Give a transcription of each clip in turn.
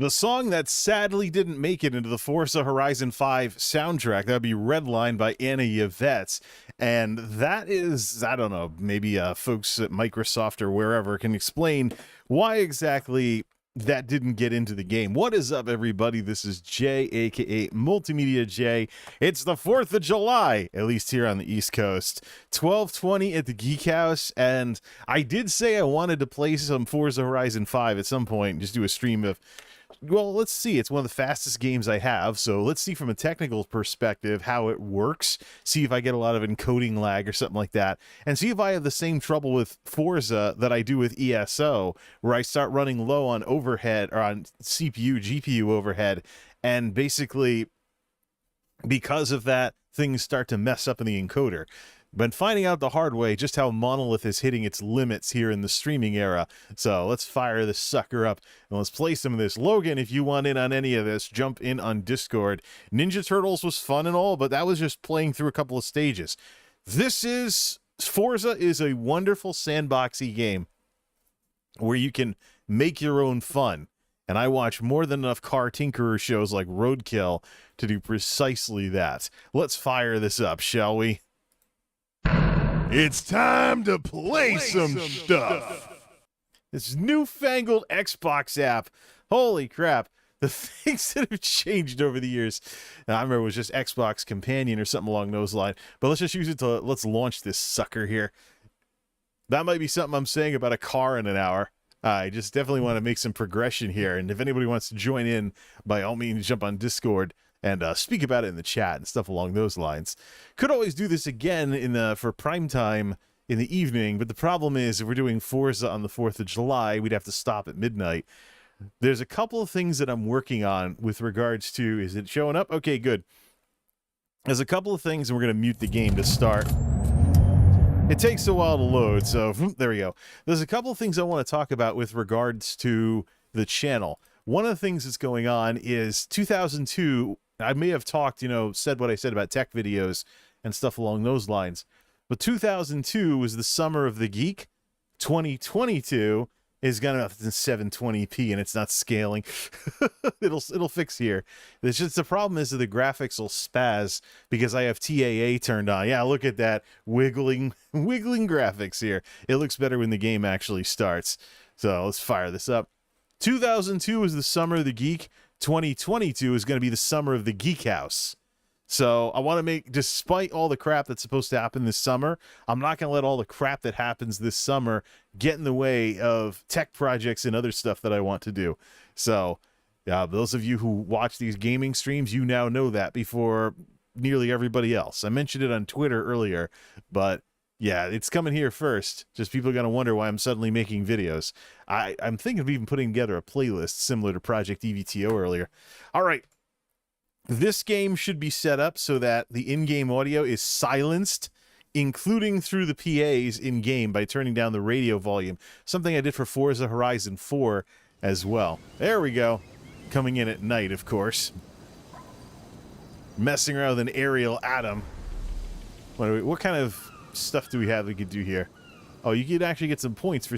The song that sadly didn't make it into the Forza Horizon 5 soundtrack, that would be Redline by Anna Yvette. And that is, I don't know, maybe folks at Microsoft or wherever can explain why exactly that didn't get into the game. What is up, everybody? This is Jay, aka MultimediaJay. It's the 4th of July, at least here on the East Coast. 12:20 at the Geek House, and I did say I wanted to play some Forza Horizon 5 at some point and just do a stream of, well, let's see. It's one of the fastest games I have, so let's see from a technical perspective how it works, see if I get a lot of encoding lag or something like that, and see if I have the same trouble with Forza that I do with ESO, where I start running low on overhead, or on CPU, GPU overhead, and basically, because of that, things start to mess up in the encoder. Been finding out the hard way just how Monolith is hitting its limits here in the streaming era. So let's fire this sucker up and let's play some of this. Logan, if you want in on any of this, jump in on Discord. Ninja Turtles was fun and all, but that was just playing through a couple of stages. Forza is a wonderful sandboxy game where you can make your own fun. And I watch more than enough car tinkerer shows like Roadkill to do precisely that. Let's fire this up, shall we? It's time to play some stuff. This newfangled Xbox app. Holy crap. The things that have changed over the years. Now, I remember it was just Xbox Companion or something along those lines. But let's just use it to, let's launch this sucker here. That might be something I'm saying about a car in an hour. I just definitely want to make some progression here. And if anybody wants to join in, by all means, jump on Discord and speak about it in the chat and stuff along those lines. Could always do this again for prime time in the evening, but the problem is if we're doing Forza on the 4th of July, we'd have to stop at midnight. There's a couple of things that I'm working on with regards to, is it showing up? Okay, good. There's a couple of things, and we're going to mute the game to start. It takes a while to load, so there we go. There's a couple of things I want to talk about with regards to the channel. One of the things that's going on is 2002, I may have talked, said what I said about tech videos and stuff along those lines. But 2002 was the summer of the geek. 2022 is going to be 720p and it's not scaling. it'll fix here. It's just the problem is that the graphics will spaz because I have TAA turned on. Yeah, look at that wiggling graphics here. It looks better when the game actually starts. So let's fire this up. 2002 was the summer of the geek. 2022 is going to be the summer of the Geek House. So I want to make, despite all the crap that's supposed to happen this summer, I'm not going to let all the crap that happens this summer get in the way of tech projects and other stuff that I want to do. So those of you who watch these gaming streams, you now know that before nearly everybody else. I mentioned it on Twitter earlier, but yeah, it's coming here first. Just people are going to wonder why I'm suddenly making videos. I'm thinking of even putting together a playlist similar to Project EVTO earlier. All right. This game should be set up so that the in-game audio is silenced, including through the PAs in-game by turning down the radio volume. Something I did for Forza Horizon 4 as well. There we go. Coming in at night, of course. Messing around with an aerial atom. What kind of stuff do we have we could do here? Oh, you could actually get some points for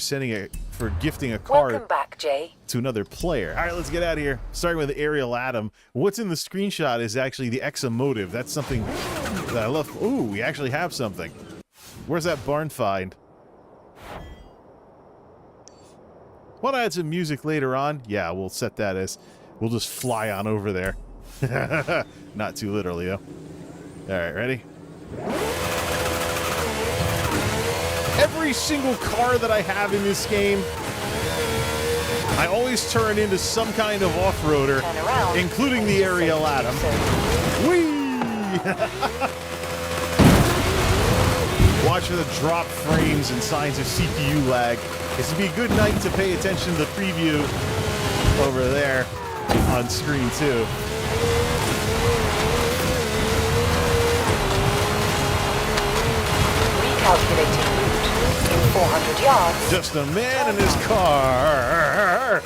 gifting a card. Welcome back, Jay. To another player. All right, let's get out of here. Starting with the aerial atom. What's in the screenshot is actually the Exomotive. That's something that I love. Ooh, we actually have something. Where's that barn find? Want to add some music later on? Yeah, we'll set that as, we'll just fly on over there. Not too literally, though. All right, ready? Every single car that I have in this game, I always turn into some kind of off-roader, including the aerial atom. Whee! Watch for the drop frames and signs of CPU lag. This would be a good night to pay attention to the preview over there on screen, too. Recalculating. 400 yards. Just a man in his car.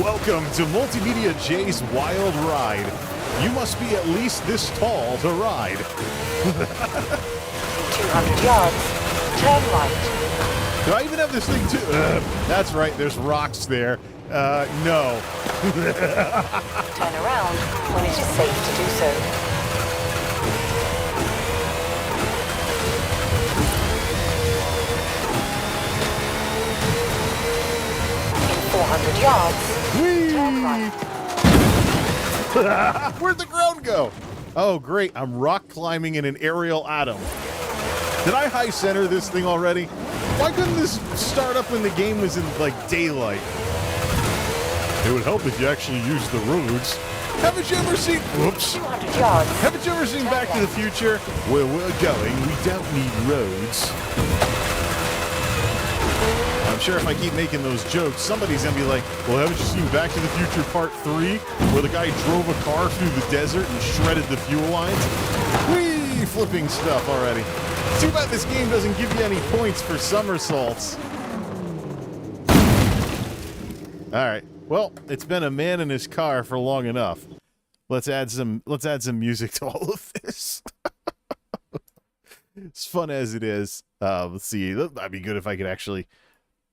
Welcome to MultimediaJay's Wild Ride. You must be at least this tall to ride. 200 yards. Turn right. Do I even have this thing too? That's right, there's rocks there. No. Turn around when it is safe to do so. In 400 yards, Whee! turn right. Where'd the ground go? Oh, great. I'm rock climbing in an aerial atom. Did I high center this thing already? Why couldn't this start up when the game was in, like, daylight? It would help if you actually used the roads. Haven't you ever seen... Whoops. 200 yards. Haven't you ever seen Back to the Future? Where we're going, we don't need roads. I'm sure if I keep making those jokes, somebody's gonna be like, well, haven't you seen Back to the Future Part 3? Where the guy drove a car through the desert and shredded the fuel lines? Whee! Flipping stuff already. Too bad this game doesn't give you any points for somersaults. Alright. Well, it's been a man in his car for long enough. Let's add some music to all of this. As fun as it is. Let's see. That'd be good if I could actually...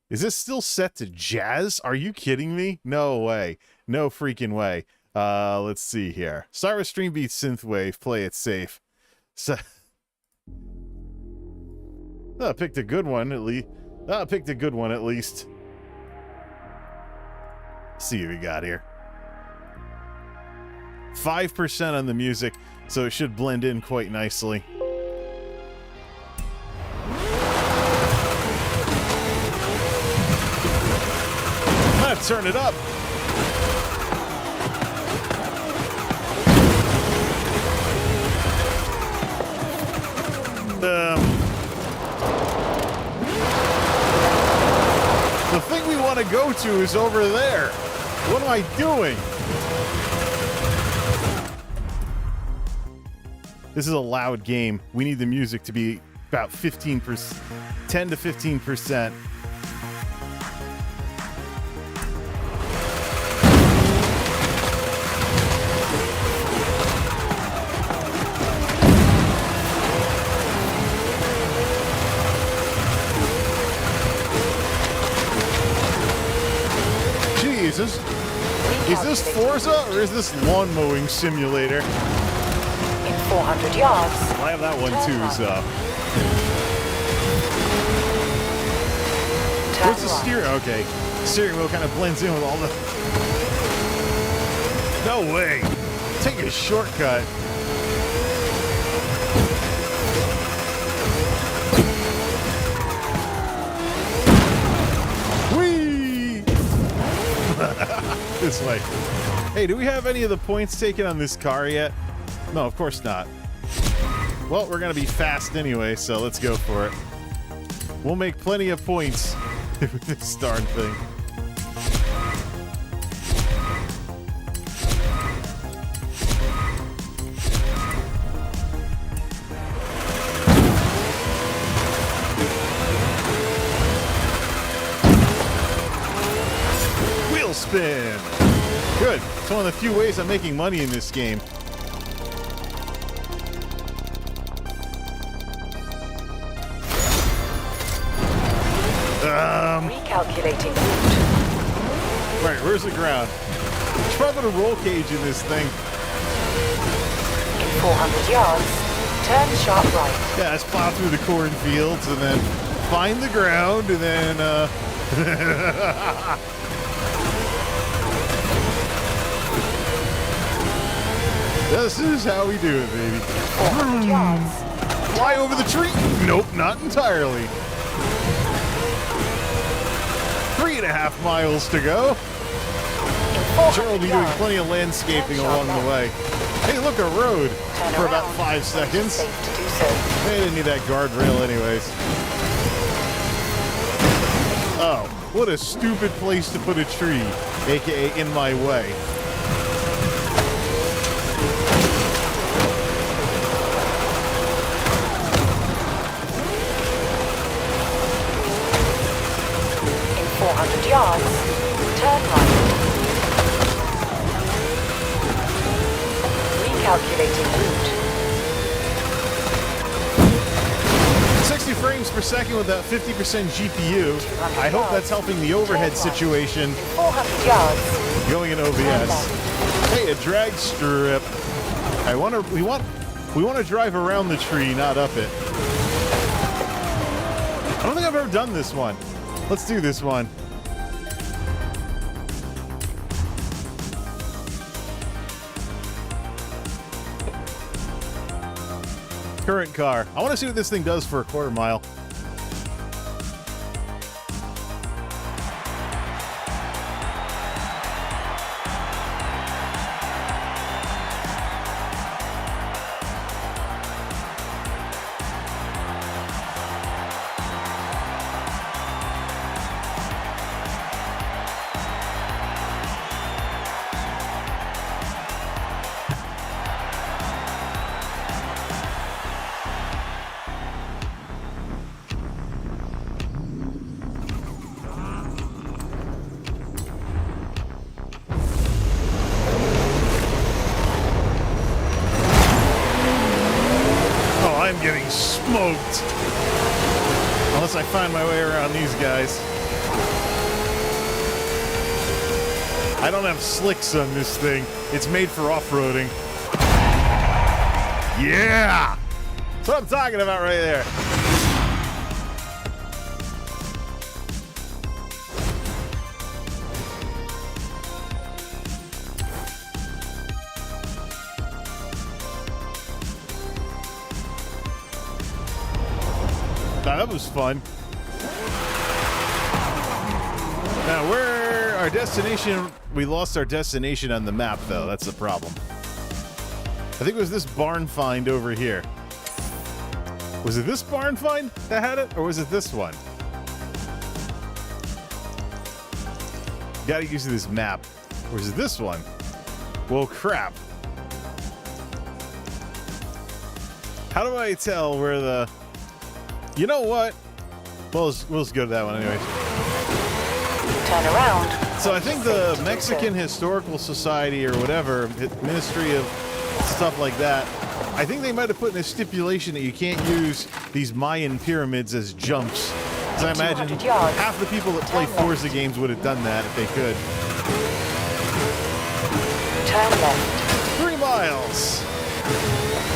Is this still set to jazz? Are you kidding me? No way. No freaking way. Let's see here. Start with Stream Beat Synthwave. Play it safe. So... I picked a good one, at least. I picked a good one, at least. Let's see what we got here. 5% on the music, so it should blend in quite nicely. I'm gonna turn it up. The thing we want to go to is over there. What am I doing? This is a loud game. We need the music to be about 15%, 10 to 15%. Is this Forza or is this lawn mowing simulator? In 400 yards. I have that one too, so. Where's the steering? Okay. Steering wheel kind of blends in with all the... No way. Take a shortcut. This way. Hey, do we have any of the points taken on this car yet? No, of course not. Well, we're gonna be fast anyway, so let's go for it. We'll make plenty of points with this darn thing. Wheel spin! Good. It's one of the few ways I'm making money in this game. Recalculating route. Right, where's the ground? Should probably put a roll cage in this thing. In 400 yards, turn sharp right. Yeah, let's plow through the cornfields and then find the ground and then, This is how we do it, baby. 400 yards. Fly over the tree? Nope, not entirely. 3.5 miles to go. Sure, we'll be doing plenty of landscaping along the way. Hey, look, a road for about 5 seconds. They didn't need that guardrail anyways. Oh, what a stupid place to put a tree, aka in my way. In 400 yards, turn right. Recalculating route. 60 frames per second with that 50% GPU. I hope that's helping the overhead situation 400 yards. going in OBS. Hey, a drag strip. We want to drive around the tree, not up it. I don't think I've ever done this one. Let's do this one. Current car. I want to see what this thing does for a quarter mile. I'm getting smoked. Unless I find my way around these guys. I don't have slicks on this thing. It's made for off-roading. Yeah! That's what I'm talking about right there. That was fun. Now, where our destination? We lost our destination on the map, though. That's the problem. I think it was this barn find over here. Was it this barn find that had it, or was it this one? Gotta use this map. Or is it this one? Well, crap. How do I tell where the... You know what? We'll just go to that one anyway. Turn around. So I think the Mexican Historical Society or whatever, Ministry of stuff like that, I think they might have put in a stipulation that you can't use these Mayan pyramids as jumps. Because I imagine half the people that play Forza games would have done that if they could. Turn left. 3 miles.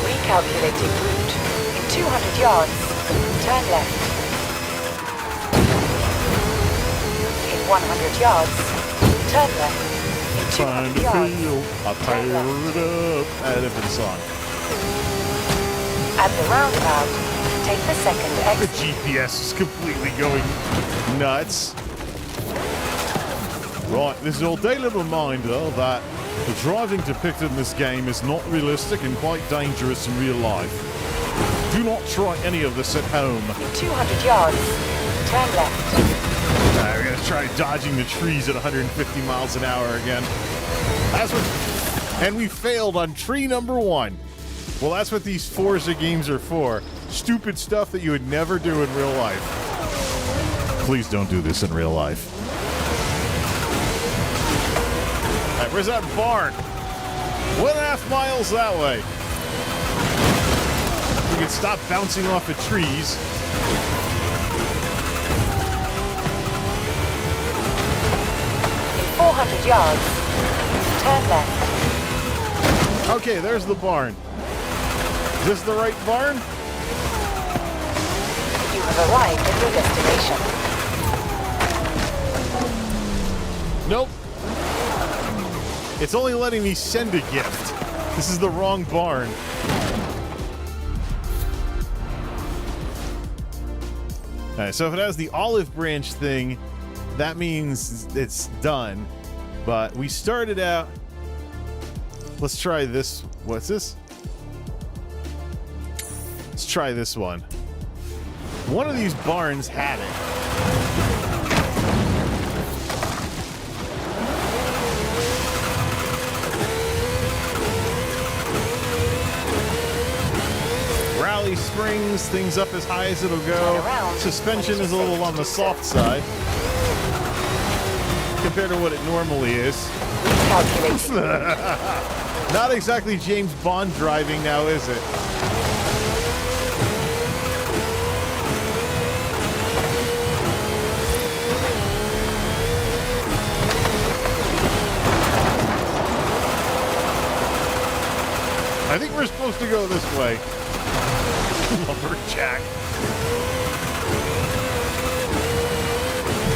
Recalculating route. In 200 yards. Turn left. In 100 yards, turn left. In 200 yards, I'll fire it up. A different song. At the roundabout, take the second The exit. GPS is completely going nuts. Right, this is your daily reminder that the driving depicted in this game is not realistic and quite dangerous in real life. Do not try any of this at home. In 200 yards, turn left. We're going to try dodging the trees at 150 miles an hour again. That's what... And we failed on tree number 1. Well, that's what these Forza games are for. Stupid stuff that you would never do in real life. Please don't do this in real life. All right, where's that barn? 1.5 miles that way. We can stop bouncing off of trees. In 400 yards, turn left. Okay, there's the barn. Is this the right barn? You have arrived at your destination. Nope. It's only letting me send a gift. This is the wrong barn. Alright, so if it has the olive branch thing, that means it's done. But we started out... Let's try this. What's this? Let's try this one. One of these barns had it. Rally springs, things up as high as it'll go. Suspension is a little on the soft side compared to what it normally is. Not exactly James Bond driving now, is it? I think we're supposed to go this way. Lumberjack.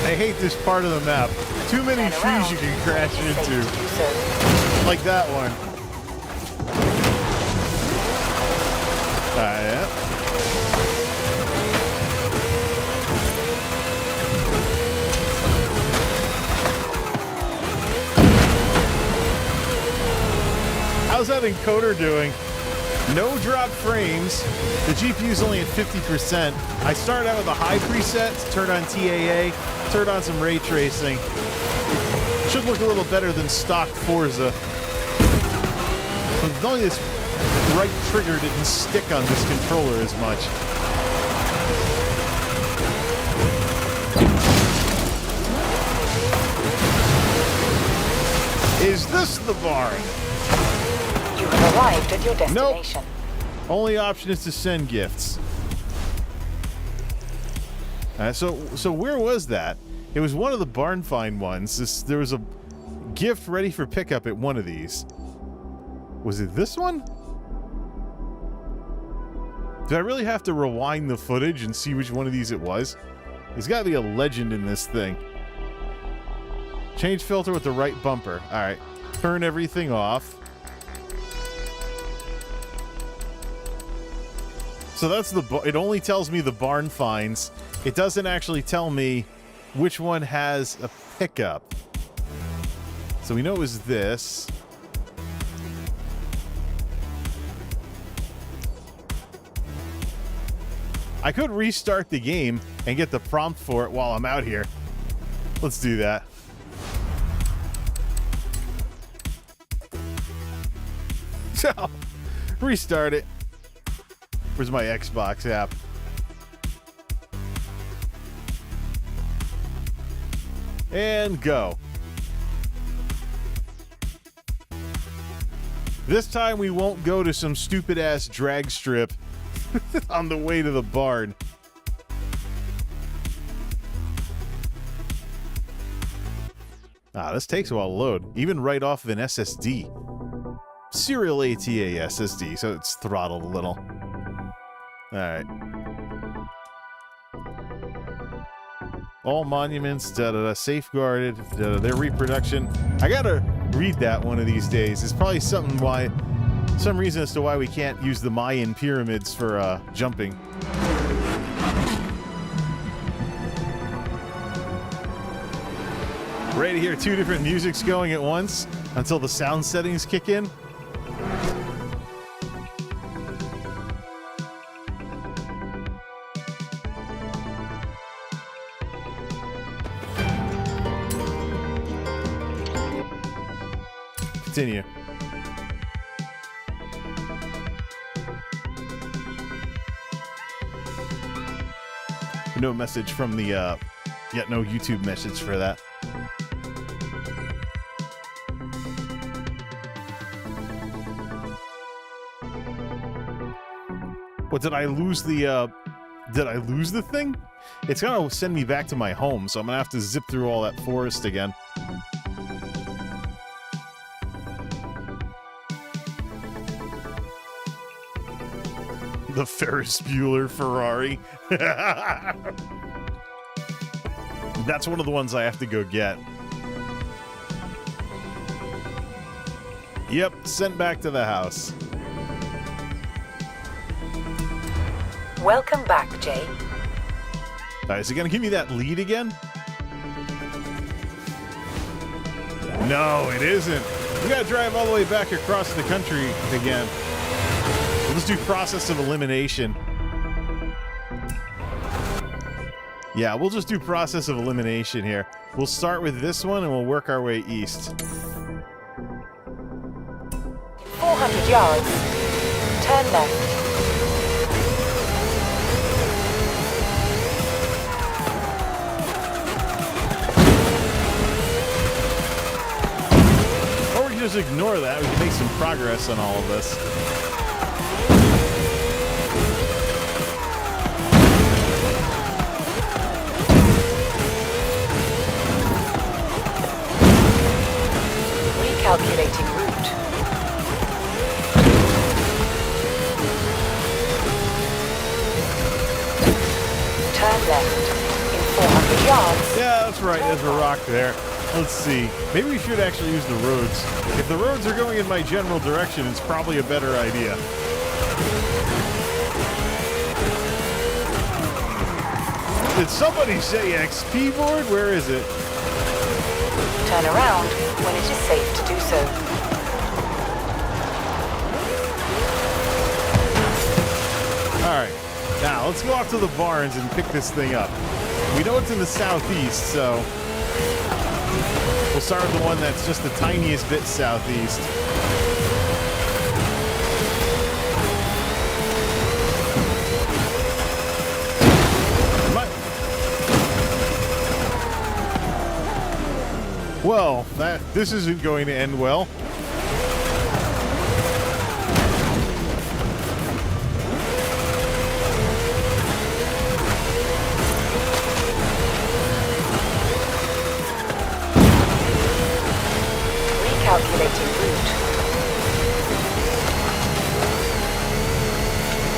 I hate this part of the map. Too many trees you can crash into. Like that one. Yeah. How's that encoder doing? No drop frames. The GPU's only at 50%. I started out with a high preset, turned on TAA, turned on some ray tracing. Should look a little better than stock Forza. But only this right trigger didn't stick on this controller as much. Is this the barn? You have arrived at your destination. Nope. Only option is to send gifts. So where was that? It was one of the barn find ones. There was a gift ready for pickup at one of these. Was it this one? Did I really have to rewind the footage and see which one of these it was? There's got to be a legend in this thing. Change filter with the right bumper. All right. Turn everything off. So that's it only tells me the barn finds. It doesn't actually tell me which one has a pickup. So we know it was this. I could restart the game and get the prompt for it while I'm out here. Let's do that. So, restart it. Where's my Xbox app? And go. This time we won't go to some stupid-ass drag strip on the way to the barn. This takes a while to load. Even right off of an SSD. Serial ATA SSD, so it's throttled a little. Alright. All monuments, safeguarded, their reproduction. I gotta read that one of these days. It's probably some reason as to why we can't use the Mayan pyramids for jumping. Ready to hear two different musics going at once until the sound settings kick in? Continue. No message from the, yet no YouTube message for that. What, did I lose the thing? It's gonna send me back to my home, so I'm gonna have to zip through all that forest again. The Ferris Bueller Ferrari. That's one of the ones I have to go get. Yep, sent back to the house. Welcome back, Jay. Alright, is it gonna give me that lead again? No, it isn't. We gotta drive all the way back across the country again. We'll just do process of elimination. Yeah, we'll just do process of elimination here. We'll start with this one and we'll work our way east. 400 yards. Turn left. Or we can just ignore that. We can make some progress on all of this. Calculating route. left. In 400 yards. Yeah, that's right. There's a rock there. Let's see. Maybe we should actually use the roads. If the roads are going in my general direction, it's probably a better idea. Did somebody say XP board? Where is it? Turn around when it is safe to do so. Alright, now let's go off to the barns and pick this thing up. We know it's in the southeast, so we'll start with the one that's just the tiniest bit southeast. Well, this isn't going to end well. Recalculating route.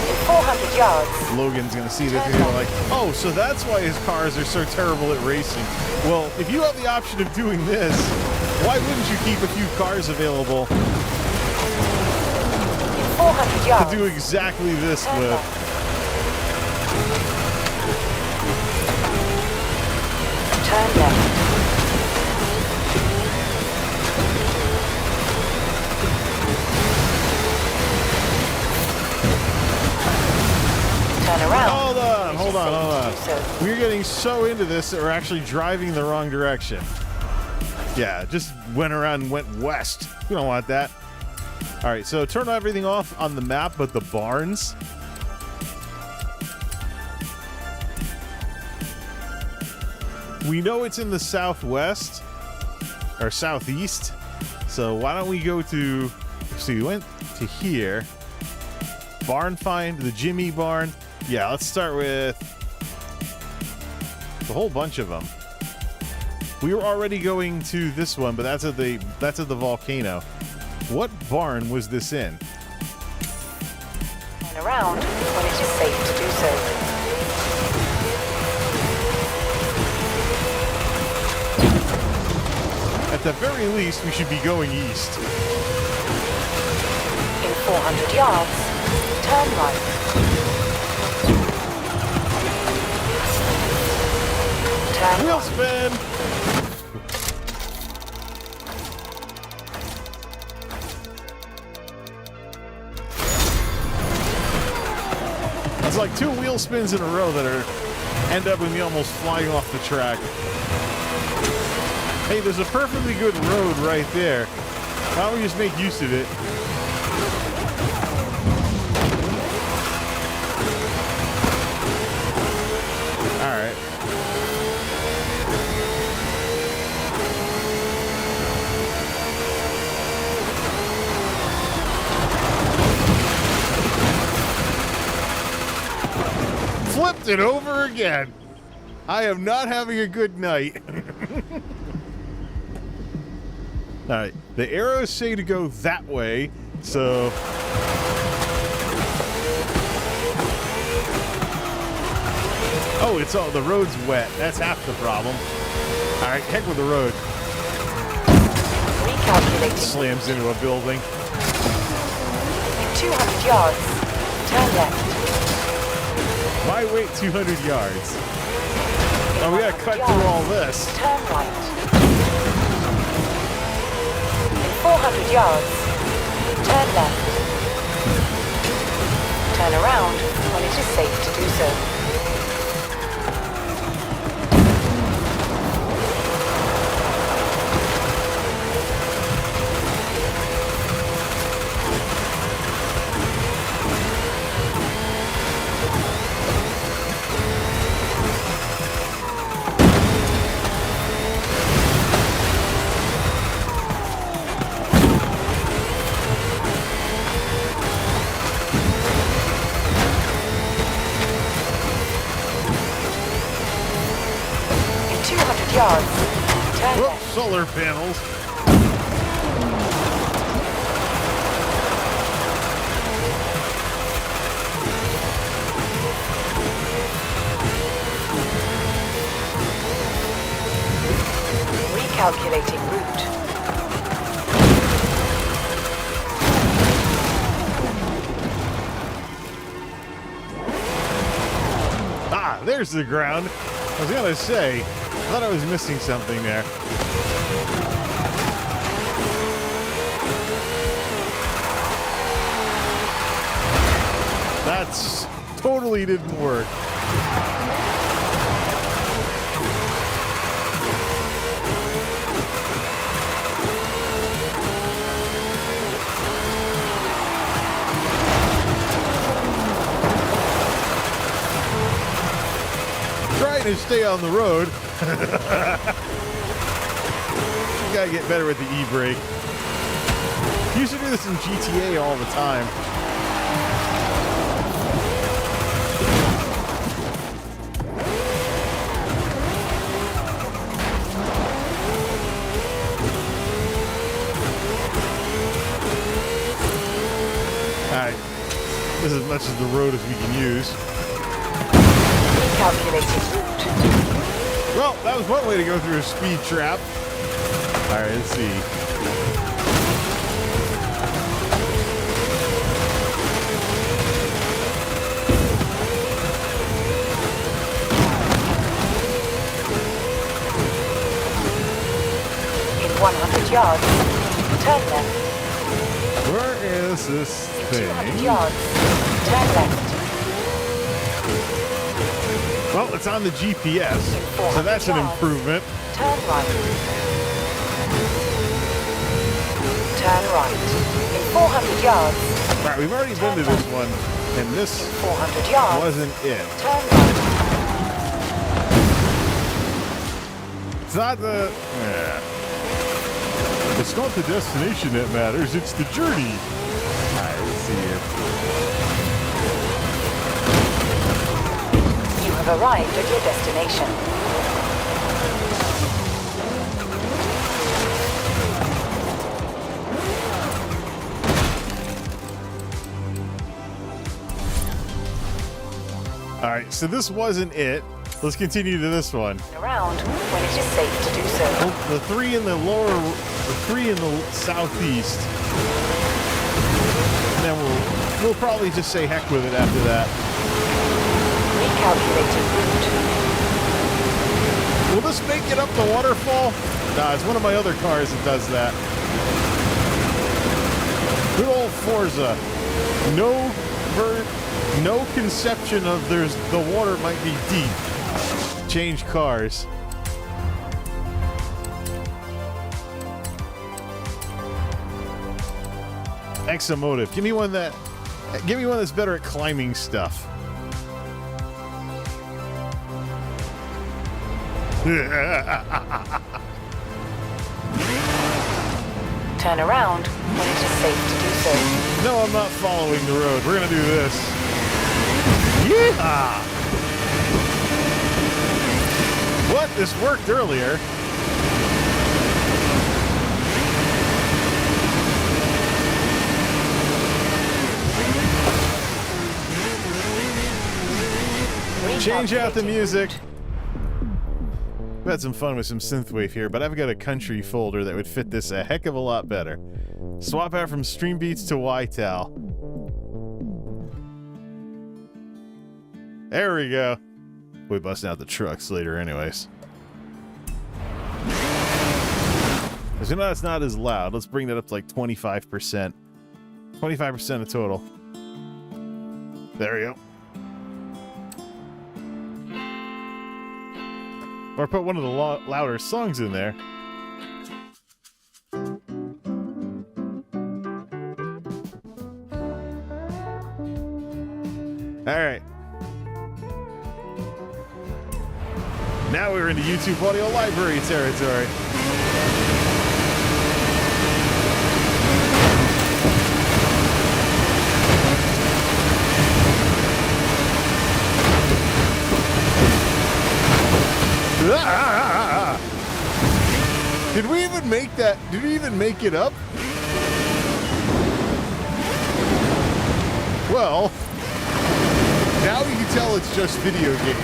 In 400 yards. Logan's going to see this and go like, oh, so that's why his cars are so terrible at racing. Well, if you have the option of doing this, why wouldn't you keep a few cars available In 400 yards. to do exactly this with? Turn left. Turn around. Hold on, hold on, hold on. So, We're getting so into this that we're actually driving the wrong direction. Yeah, just went around and went west. We don't want that. All right, so turn everything off on the map, but the barns. We know it's in the southwest or southeast. So why don't we go to, let's see, we went to here. Barn find, the Jimmy barn. Yeah, let's start with a whole bunch of them. We were already going to this one, but that's at the volcano. What barn was this in? turn around when it is safe to do so. At the very least, we should be going east. In 400 yards, turn right. Turn Wheel right. spin! It's like 2 wheel spins in a row that end up with me almost flying off the track. Hey, there's a perfectly good road right there. Why don't we just make use of it? All right. Flipped it over again. I am not having a good night. All right, the arrows say to go that way, so oh, it's all the road's wet. That's half the problem. All right, heck with the road. Recalculating. Slams into a building. In 200 yards, turn left. My weight, 200 yards. Oh, we gotta cut through all this. Turn right. In 400 yards, turn left. Turn around when it is safe to do so. In 200 yards, turn Whoop, left. solar panels. Recalculating route. Ah, there's the ground. I was gonna say, I thought I was missing something there. That's totally didn't work. Trying to stay on the road. You gotta get better with the e-brake. Used to do this in GTA all the time. Alright. This is as much as the road as we can use. Calculating route. Well, that was one way to go through a speed trap. Alright, let's see. In 100 yards, turn left. Where is this In 200 thing? yards, turn left. Well, it's on the GPS, so that's an improvement. Turn right. Turn right. In 400 yards. Right, we've already been to this one, and this 400 yards. wasn't it. Turn right. It's not the... It's not the destination that matters, it's the journey. Alright, let's see here. You have arrived at your destination. Alright, so this wasn't it. Let's continue to this one. Around when it is safe to do so. Oh, the three in the southeast. And then we'll probably just say heck with it after that. Recalculating route. Will this make it up the waterfall? Nah, it's one of my other cars that does that. Good old Forza. No conception of the water might be deep. Change cars. Exomotive. Give me one that's better at climbing stuff. Turn around when it is safe to do so. No, I'm not following the road. We're gonna do this. Yeehaw! What? This worked earlier. Change out the music. I've had some fun with some synthwave here, but I've got a country folder that would fit this a heck of a lot better. Swap out from Stream Beats to YTAL. There we go. We'll be busting out the trucks later anyways. As you know, that's not as loud. Let's bring that up to like 25%. 25% of total. There we go. Or put one of the louder songs in there. Alright. Now we're into YouTube Audio Library territory. Did we even make that? Did we even make it up? Well, now you can tell it's just video games.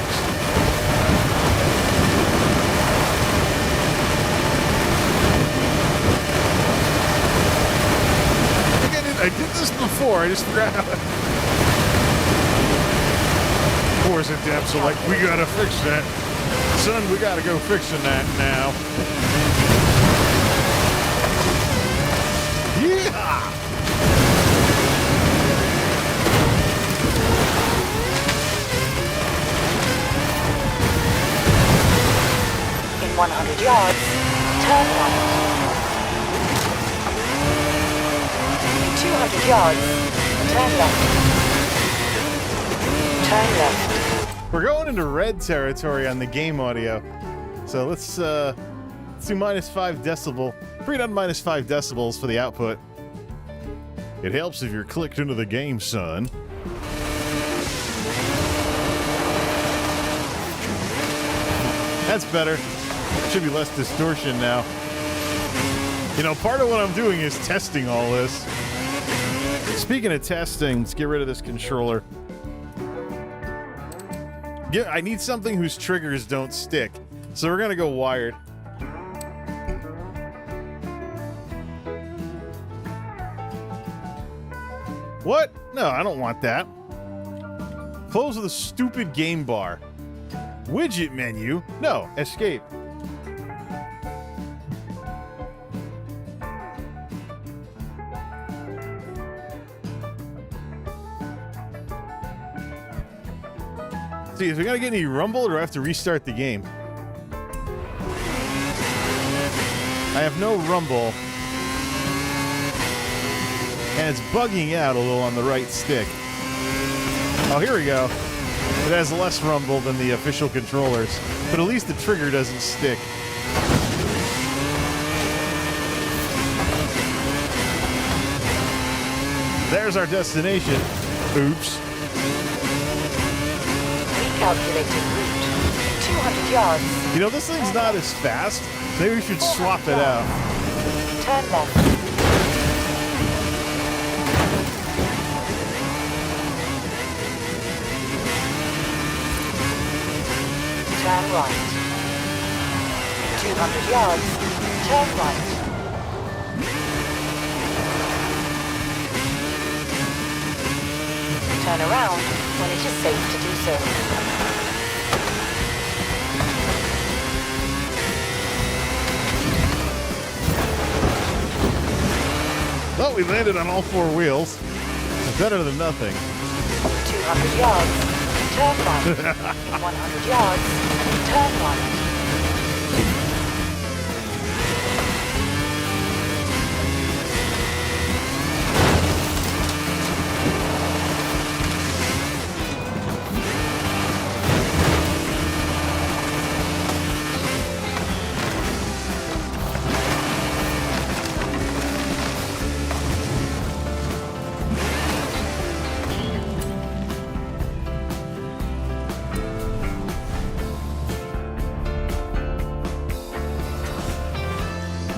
before. I just forgot how to... Forza Depths are like, we gotta fix that. Son, we gotta go fixing that now. Yeah! In 100 yards, turn right. In 200 yards, turn left. Turn left. We're going into red territory on the game audio. So let's do -5 decibel. Bring it on -5 decibels for the output. It helps if you're clicked into the game, son. That's better. Should be less distortion now. You know, part of what I'm doing is testing all this. Speaking of testing, let's get rid of this controller. Yeah, I need something whose triggers don't stick. So we're gonna go wired. What? No, I don't want that. Close the stupid game bar. Widget menu? No, escape. See, is we gonna get any rumble or do I have to restart the game? I have no rumble. And it's bugging out a little on the right stick. Oh, here we go. It has less rumble than the official controllers, but at least the trigger doesn't stick. There's our destination. Oops. Recalculating route. 200 yards. You know, this thing's not as fast. Maybe we should swap it out. Turn left. Turn right. 200 yards. Turn right. Turn around when it is safe to do so. Well, we landed on all 4 wheels. It's better than nothing. 200 yards. Turn right. 100 yards. Turn right.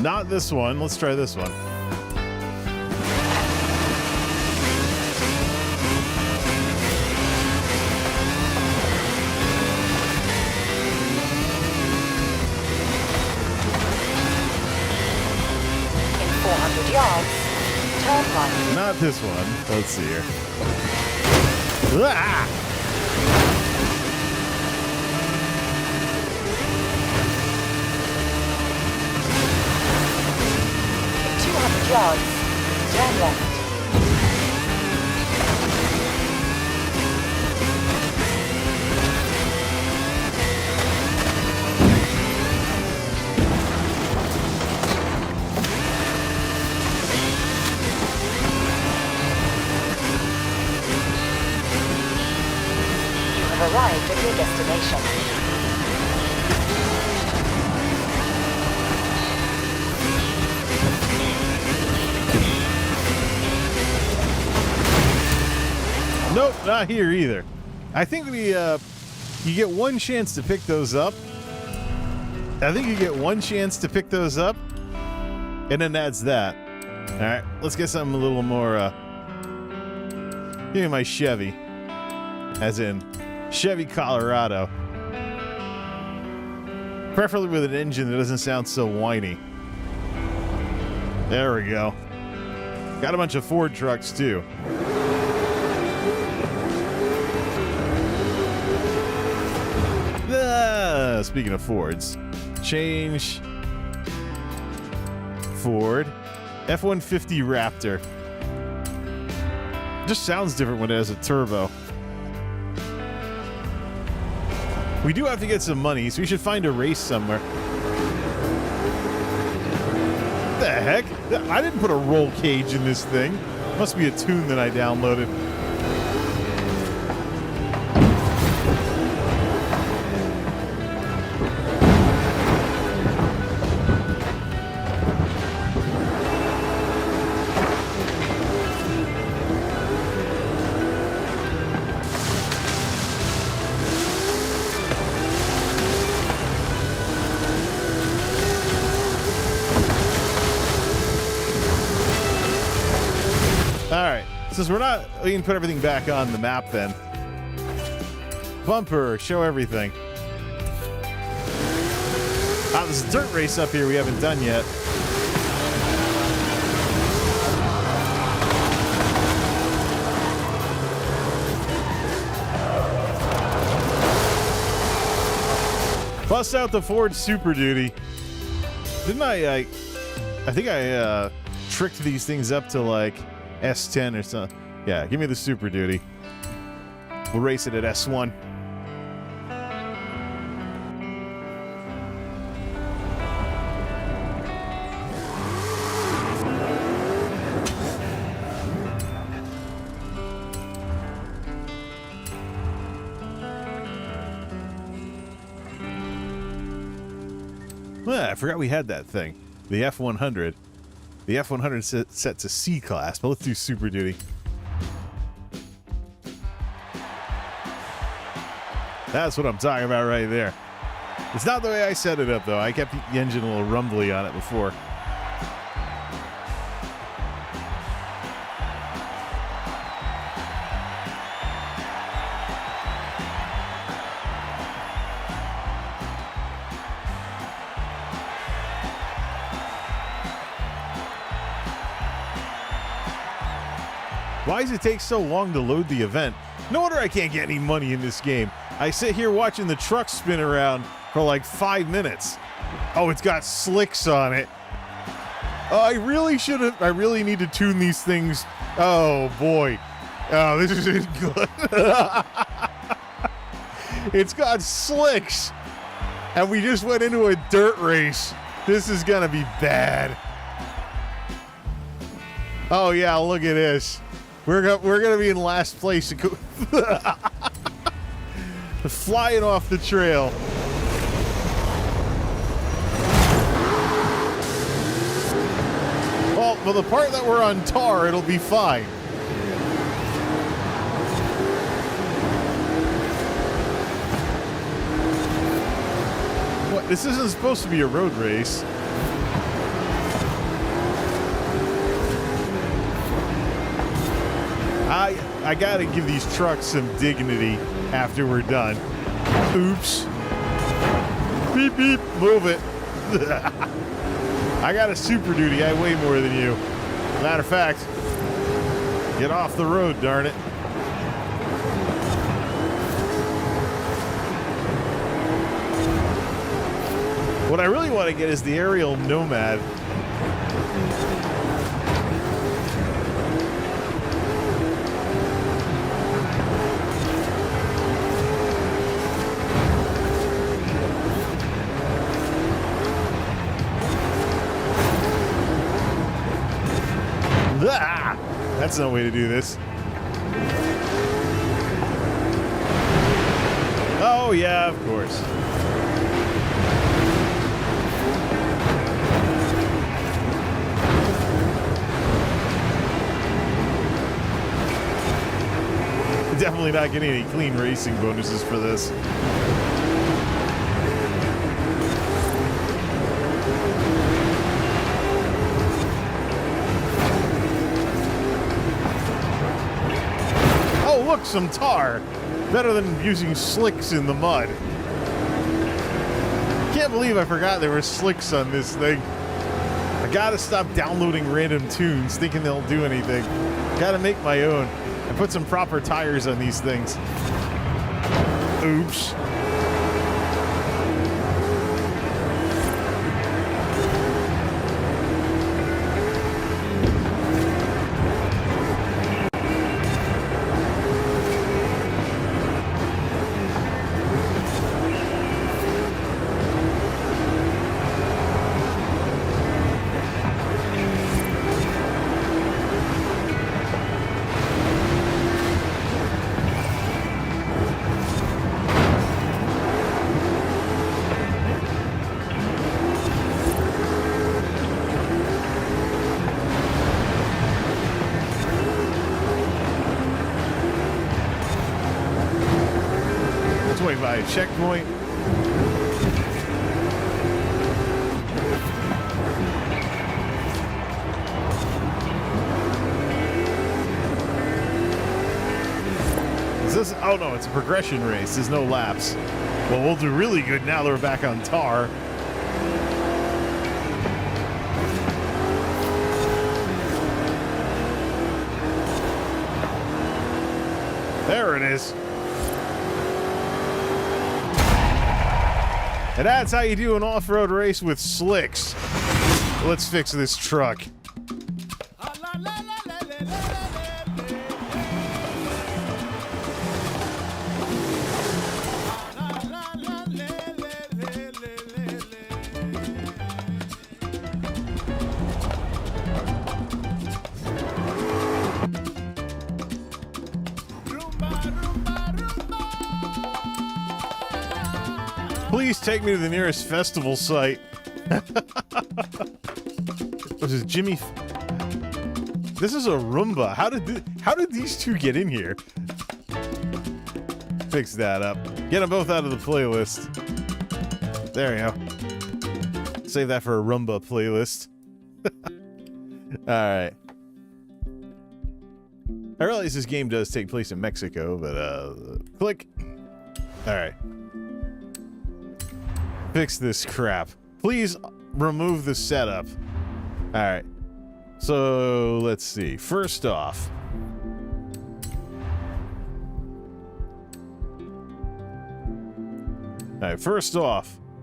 Not this one. Let's try this one. In 400 yards, turn right. Not this one. Let's see here. Ah! In 200 yards, turn left. Arrived at your destination. Nope, not here either. I think you get one chance to pick those up. I think you get one chance to pick those up, and then that's that. All right, let's get something a little more. Give me my Chevy, as in Chevy Colorado. Preferably with an engine that doesn't sound so whiny. There we go. Got a bunch of Ford trucks, too. Speaking of Fords, change Ford F-150 Raptor. Just sounds different when it has a turbo. We do have to get some money, so we should find a race somewhere. What the heck? I didn't put a roll cage in this thing. Must be a tune that I downloaded. Alright, since we can put everything back on the map then. Bumper, show everything. There's a dirt race up here we haven't done yet. Bust out the Ford Super Duty. Didn't I think I tricked these things up to like S10 or something. Yeah, give me the Super Duty. We'll race it at S1. I forgot we had that thing. The F100. The F100 set to C class, but let's do Super Duty. That's what I'm talking about right there. It's not the way I set it up, though. I kept the engine a little rumbly on it before. Why does it take so long to load the event? No wonder I can't get any money in this game. I sit here watching the truck spin around for like 5 minutes. Oh, it's got slicks on it. Oh, I really need to tune these things. Oh, boy. Oh, this isn't good. It's got slicks. And we just went into a dirt race. This is going to be bad. Oh, yeah, look at this. We're gonna be in last place. Flying off the trail. Well, for the part that we're on tar, it'll be fine. What? This isn't supposed to be a road race. I gotta give these trucks some dignity after we're done. Oops. Beep, beep. Move it. I got a Super Duty. I weigh more than you. Matter of fact, get off the road, darn it. What I really want to get is the aerial Nomad. That's no way to do this. Oh, yeah, of course. Definitely not getting any clean racing bonuses for this. Look, some tar. Better than using slicks in the mud. Can't believe I forgot there were slicks on this thing. I I gotta stop downloading random tunes thinking they'll do anything. Gotta make my own. I put some proper tires on these things. Oops. Wait by a checkpoint. Is this? Oh no, it's a progression race. There's no laps. Well, we'll do really good now that we're back on tar. There it is. And that's how you do an off-road race with slicks. Let's fix this truck. Please take me to the nearest festival site. This is Jimmy. This is a Roomba. How did these two get in here? Fix that up. Get them both out of the playlist. There you go. Save that for a Roomba playlist. All right. I realize this game does take place in Mexico, but click. All right. Fix this crap. Please remove the setup. All right. So let's see. First off,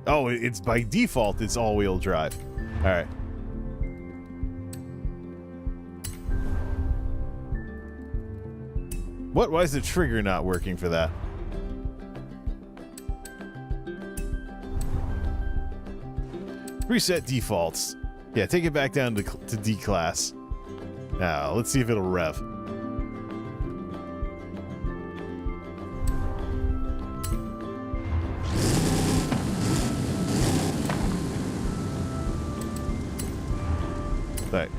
oh, it's by default. It's all-wheel drive. All right. What? Why is the trigger not working for that? Reset defaults. Yeah, take it back down to D class. Now, let's see if it'll rev. Right.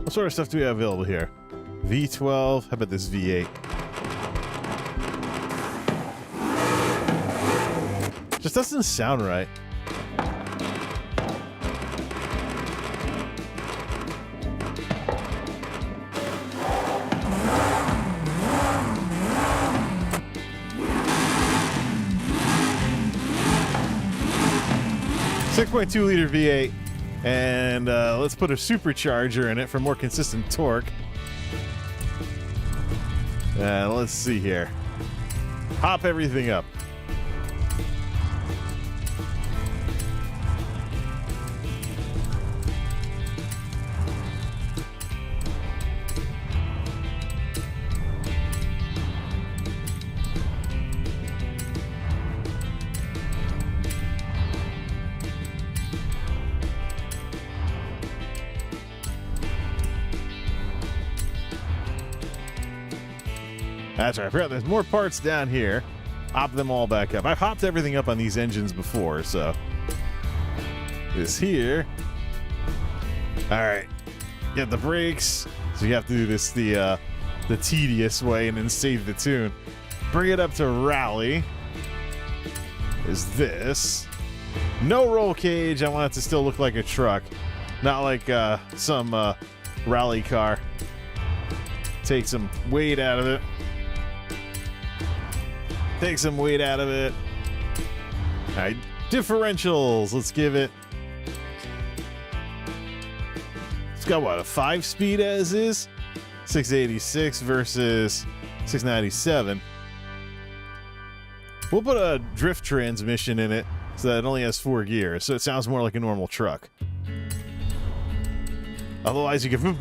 What sort of stuff do we have available here? V12. How about this V8? Just doesn't sound right. .2-liter V8. And let's put a supercharger in it for more consistent torque. Let's see here. Hop everything up. That's right. I forgot there's more parts down here. Hop them all back up. I've hopped everything up on these engines before, so this here. All right. Get the brakes. So you have to do this the tedious way and then save the tune. Bring it up to rally. Is this. No roll cage. I want it to still look like a truck. Not like some rally car. Take some weight out of it. Take some weight out of it. All right, differentials. Let's give it. It's got what, a 5-speed as is? 686 versus 697. We'll put a drift transmission in it so that it only has 4 gears, so it sounds more like a normal truck. Otherwise, you can.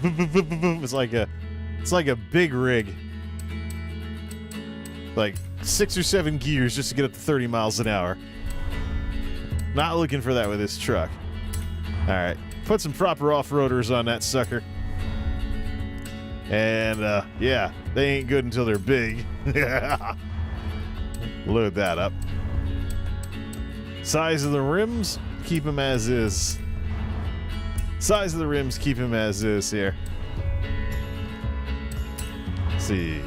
It's like a big rig. Like 6 or 7 gears just to get up to 30 miles an hour. Not looking for that with this truck. All right, put some proper off-roaders on that sucker. And yeah, they ain't good until they're big. Load that up. Size of the rims, keep them as is. Size of the rims, keep them as is here. Let's see.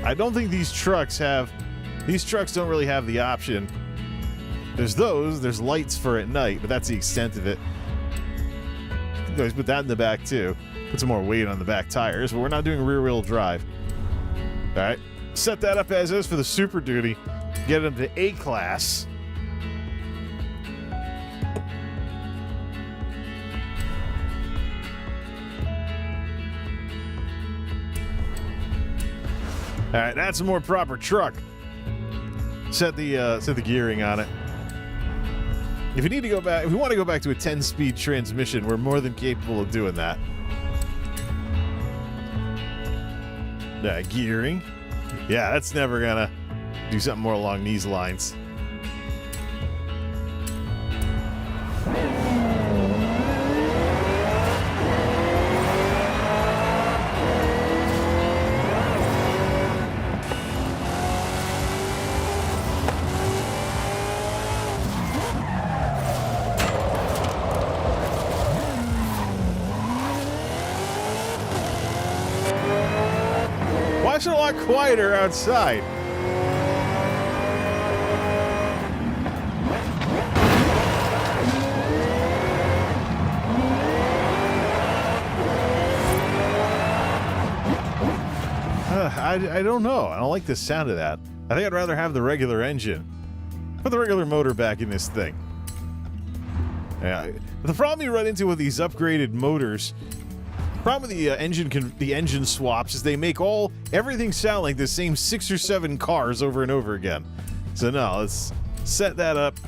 I don't think these trucks don't really have the option. There's lights for at night, but that's the extent of it. You can always put that in the back too. Put some more weight on the back tires, but we're not doing rear-wheel drive. All right, set that up as is for the Super Duty. Get them to A-Class. All right, that's a more proper truck. Set the gearing on it. If you need to go back, if we want to go back to a 10-speed transmission, we're more than capable of doing that. Gearing. Yeah, that's never gonna do something more along these lines. It's a lot quieter outside. I don't know. I don't like the sound of that. I think I'd rather have the regular engine. Put the regular motor back in this thing. Yeah. The problem you run into with these upgraded motors, problem with the engine swaps is they make everything sound like the same 6 or 7 cars over and over again. So no, let's set that up.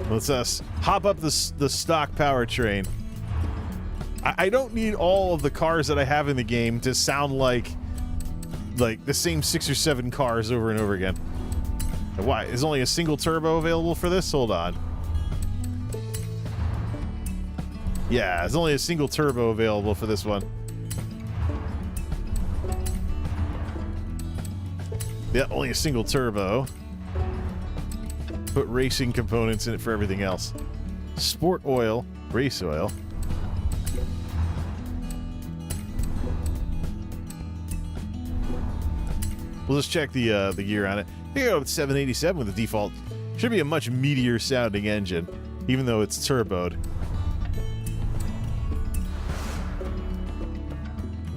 Let's hop up the stock powertrain. I don't need all of the cars that I have in the game to sound like the same 6 or 7 cars over and over again. Why? Is only a single turbo available for this? Hold on. Yeah, there's only a single turbo available for this one. Yeah, only a single turbo. Put racing components in it for everything else. Sport oil, race oil. We'll just check the gear on it. I think I go with 787 with the default. Should be a much meatier sounding engine, even though it's turboed.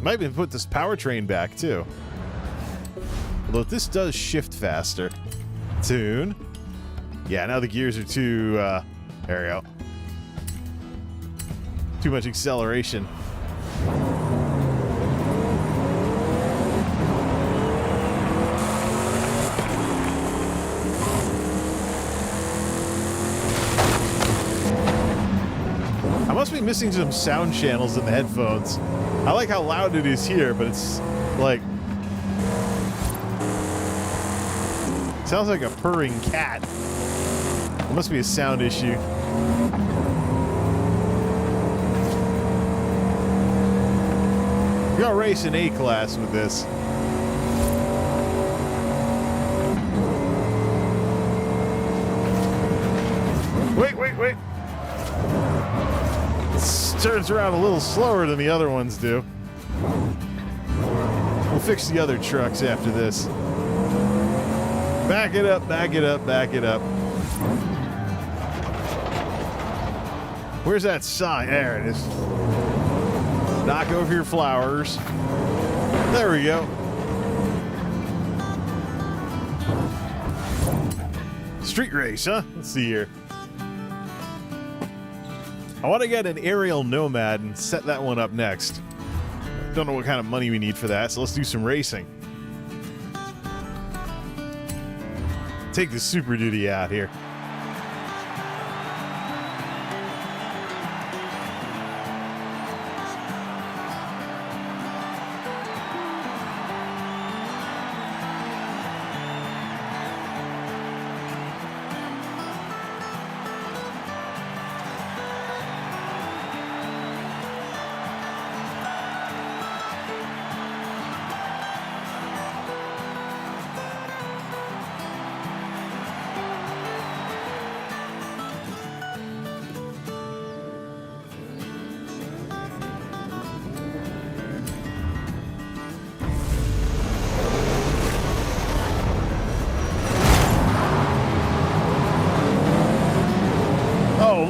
Might even put this powertrain back too. Although this does shift faster. Tune. Yeah, now the gears are too. There we go. Too much acceleration. I must be missing some sound channels in the headphones. I like how loud it is here, but it's like... sounds like a purring cat. It must be a sound issue. We're gonna race an A-Class with this. Wait. just turns around a little slower than the other ones do. We'll fix the other trucks after this. Back it up, back it up, back it up. Where's that sign? There it is. Knock over your flowers. There we go. Street race, huh? Let's see here. I want to get an aerial nomad and set that one up next. Don't know what kind of money we need for that, so let's do some racing. Take the Super Duty out here.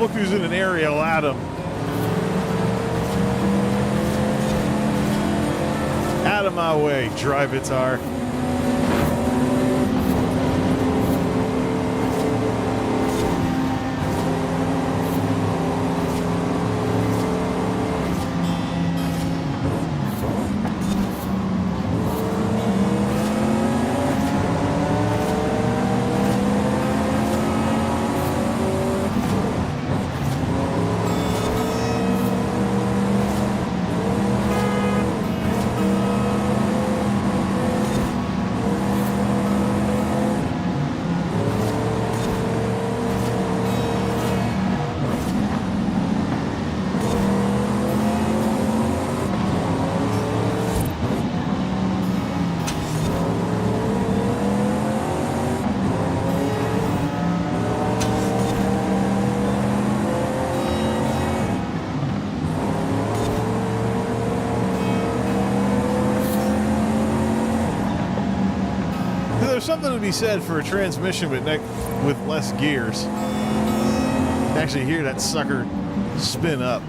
Look who's in an aerial, Adam. Out of my way, Drive-Itar. There's something to be said for a transmission with less gears. Actually, hear that sucker spin up.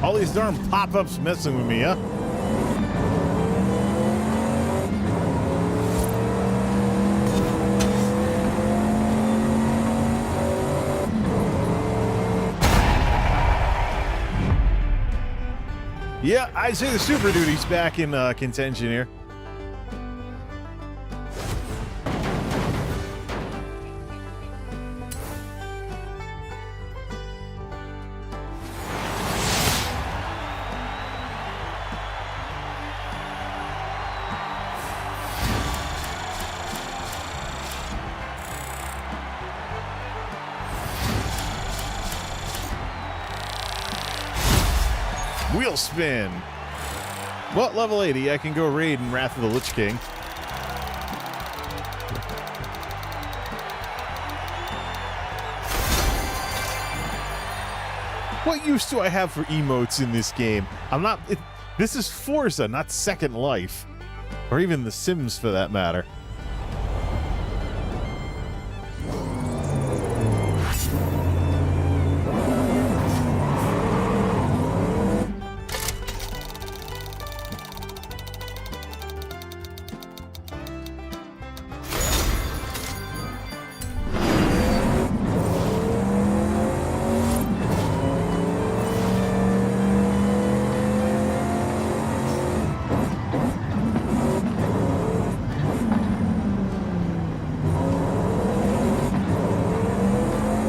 All these darn pop-ups messing with me, huh? Yeah, I'd say the Super Duty's back in contention here. Wheel spin. Well, level 80, I can go raid in Wrath of the Lich King. What use do I have for emotes in this game? This is Forza, not Second Life. Or even The Sims, for that matter.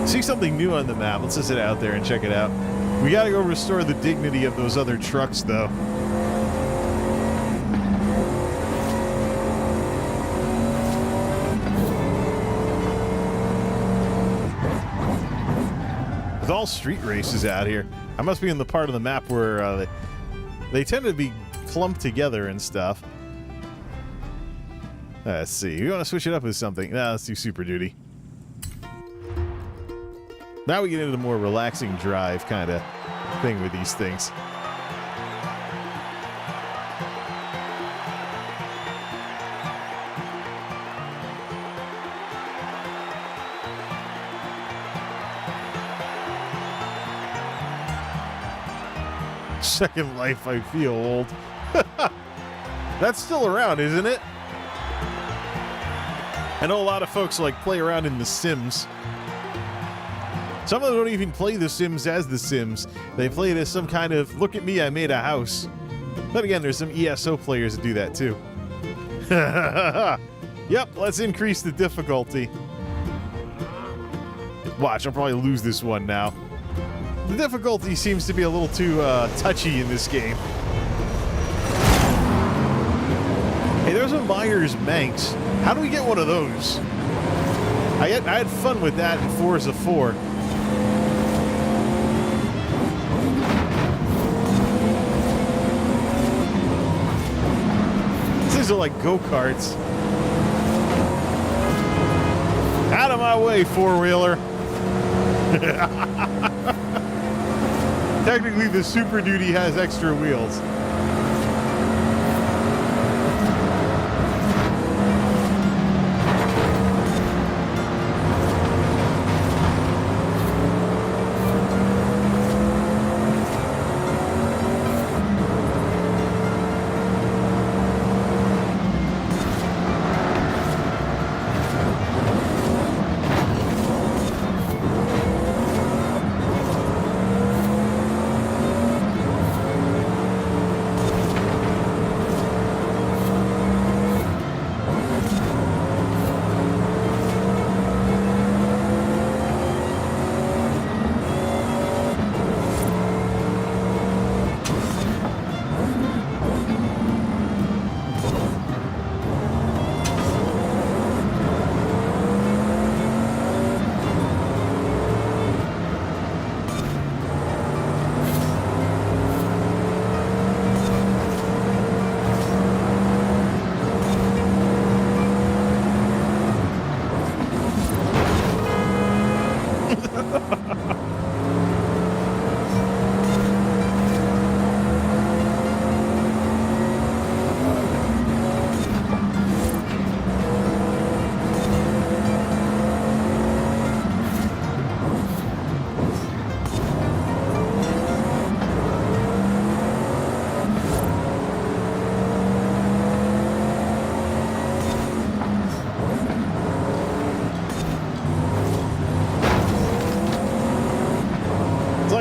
See something new on the map. Let's just sit out there and check it out. We gotta go restore the dignity of those other trucks, though. With all street races out here, I must be in the part of the map where they tend to be clumped together and stuff. Let's see. We want to switch it up with something. Nah, let's do Super Duty. Now we get into the more relaxing drive kind of thing with these things. Second Life, I feel old. That's still around, isn't it? I know a lot of folks like play around in The Sims. Some of them don't even play The Sims as The Sims. They play it as some kind of, look at me, I made a house. But again, there's some ESO players that do that too. Yep, let's increase the difficulty. Watch, I'll probably lose this one now. The difficulty seems to be a little too touchy in this game. Hey, there's a Myers Manx. How do we get one of those? I had fun with that in Forza 4. These are like go-karts. Out of my way, four-wheeler. Technically, the Super Duty has extra wheels.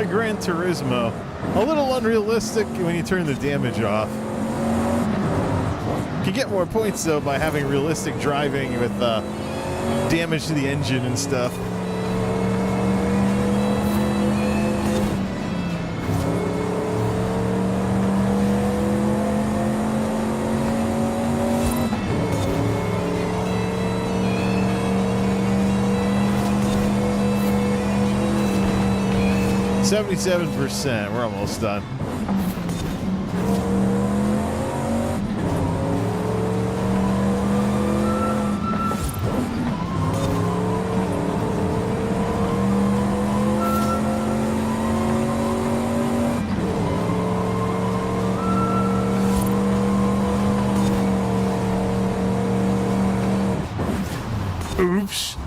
Gran Turismo. A little unrealistic when you turn the damage off. You can get more points though by having realistic driving with damage to the engine and stuff. .77%. We're almost done. Oops.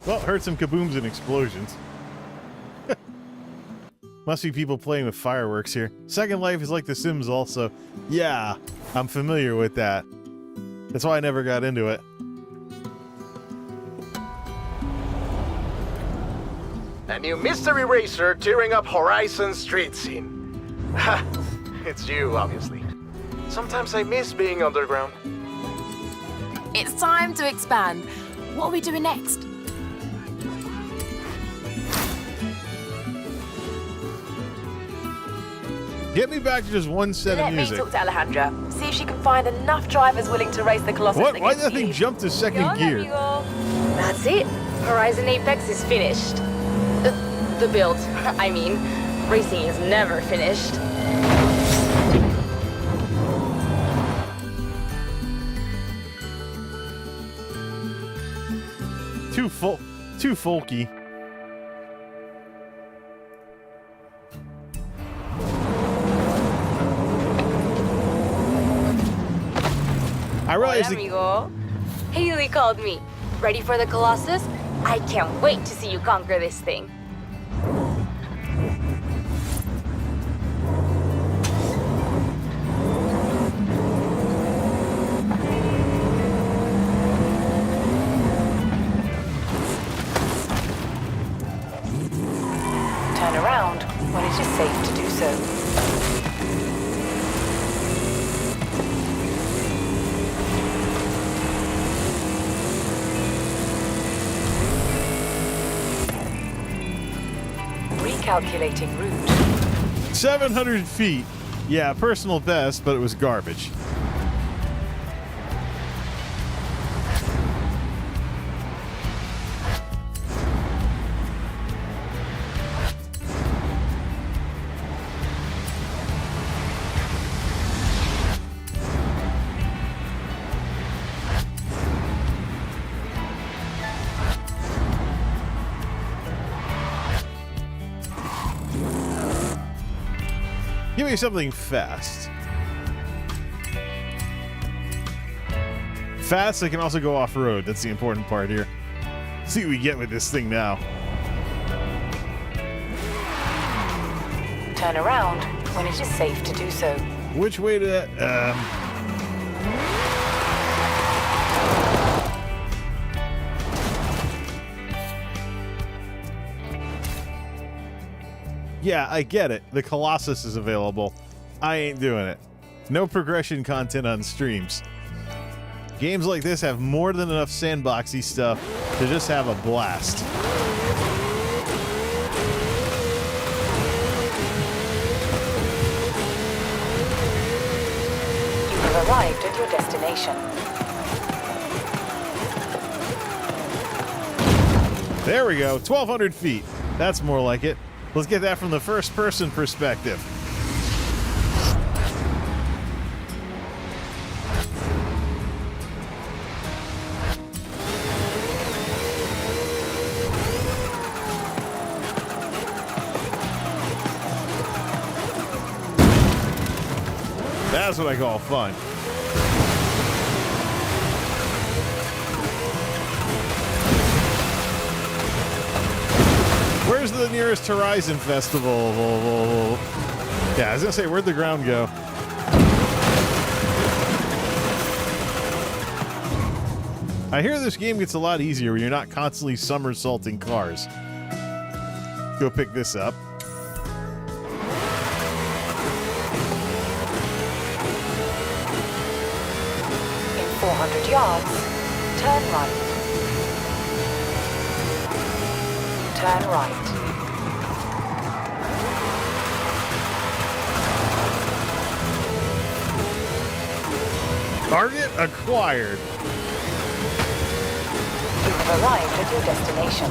Well, heard some kabooms and explosions. Must be people playing with fireworks here. Second Life is like The Sims also. Yeah, I'm familiar with that. That's why I never got into it. A new mystery racer tearing up Horizon's street scene. Ha! It's you, obviously. Sometimes I miss being underground. It's time to expand. What are we doing next? Get me back to just one set of Let me music. talk to Alejandra. See if she can find enough drivers willing to race the Colossus. What? Why did against that thing you. jump to second Hola, gear? amigo. That's it. Horizon Apex is finished. The build, I mean, racing is never finished. Too folky. I realized Hola, amigo. Haley called me. Ready for the Colossus? I can't wait to see you conquer this thing. Turn around when it is safe to do so. Recalculating route. 700 feet. Yeah, personal best, but it was garbage. Give me something fast. Fast, I can also go off-road. That's the important part here. See what we get with this thing now. Turn around when it is safe to do so. Which way to that? Yeah, I get it. The Colossus is available. I ain't doing it. No progression content on streams. Games like this have more than enough sandboxy stuff to just have a blast. You have arrived at your destination. There we go. 1,200 feet. That's more like it. Let's get that from the first-person perspective. That's what I call fun. Where's the nearest Horizon Festival? Yeah, I was gonna say, where'd the ground go? I hear this game gets a lot easier when you're not constantly somersaulting cars. Go pick this up. In 400 yards, turn right. Turn right. Target acquired. You have arrived at your destination.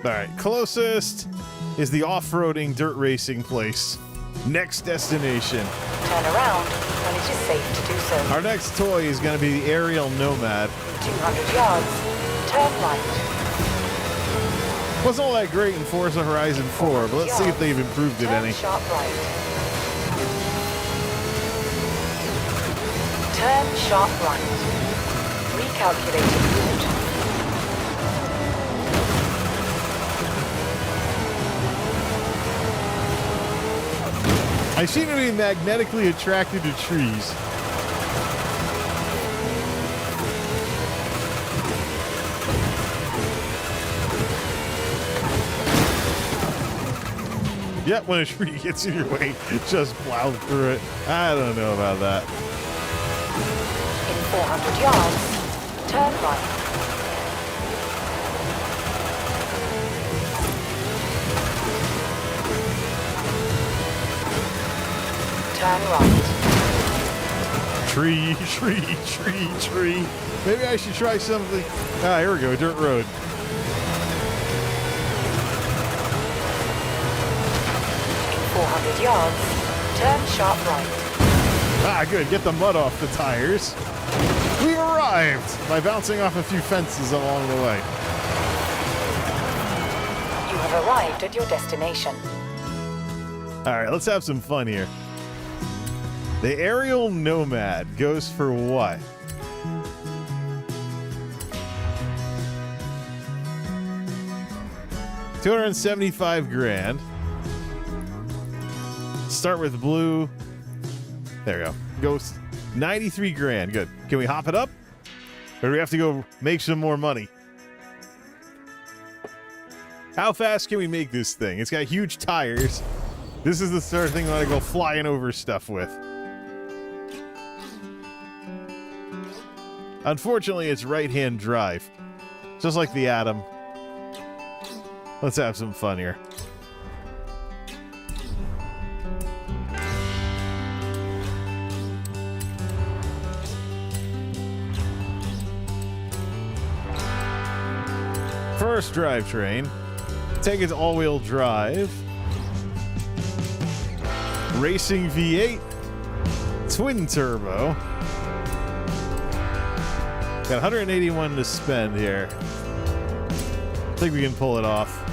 All right, closest is the off-roading dirt racing place. Next destination. Turn around when it is safe to do so. Our next toy is going to be the aerial nomad. 200 yards. Turn right. Wasn't all that great in Forza Horizon 4, but let's see if they've improved it Turn any. sharp right. Turn sharp right. Recalculating route. I seem to be magnetically attracted to trees. Yep, when a tree gets in your way, just plow through it. I don't know about that. In 400 yards. Turn right. Turn right. Tree, tree, tree, tree. Maybe I should try something. Ah, here we go, dirt road. In 400 yards. Turn sharp right. Ah, good. Get the mud off the tires. We've arrived by bouncing off a few fences along the way. You have arrived at your destination. All right, let's have some fun here. The aerial nomad goes for what? $275 grand. Start with blue. There we go. Goes 93 grand. Good. Can we hop it up? Or do we have to go make some more money? How fast can we make this thing? It's got huge tires. This is the sort of thing I want to go flying over stuff with. Unfortunately, it's right-hand drive. Just like the Atom. Let's have some fun here. First drivetrain. Take it to all-wheel drive. Racing V8. Twin turbo. Got 181 to spend here. I think we can pull it off.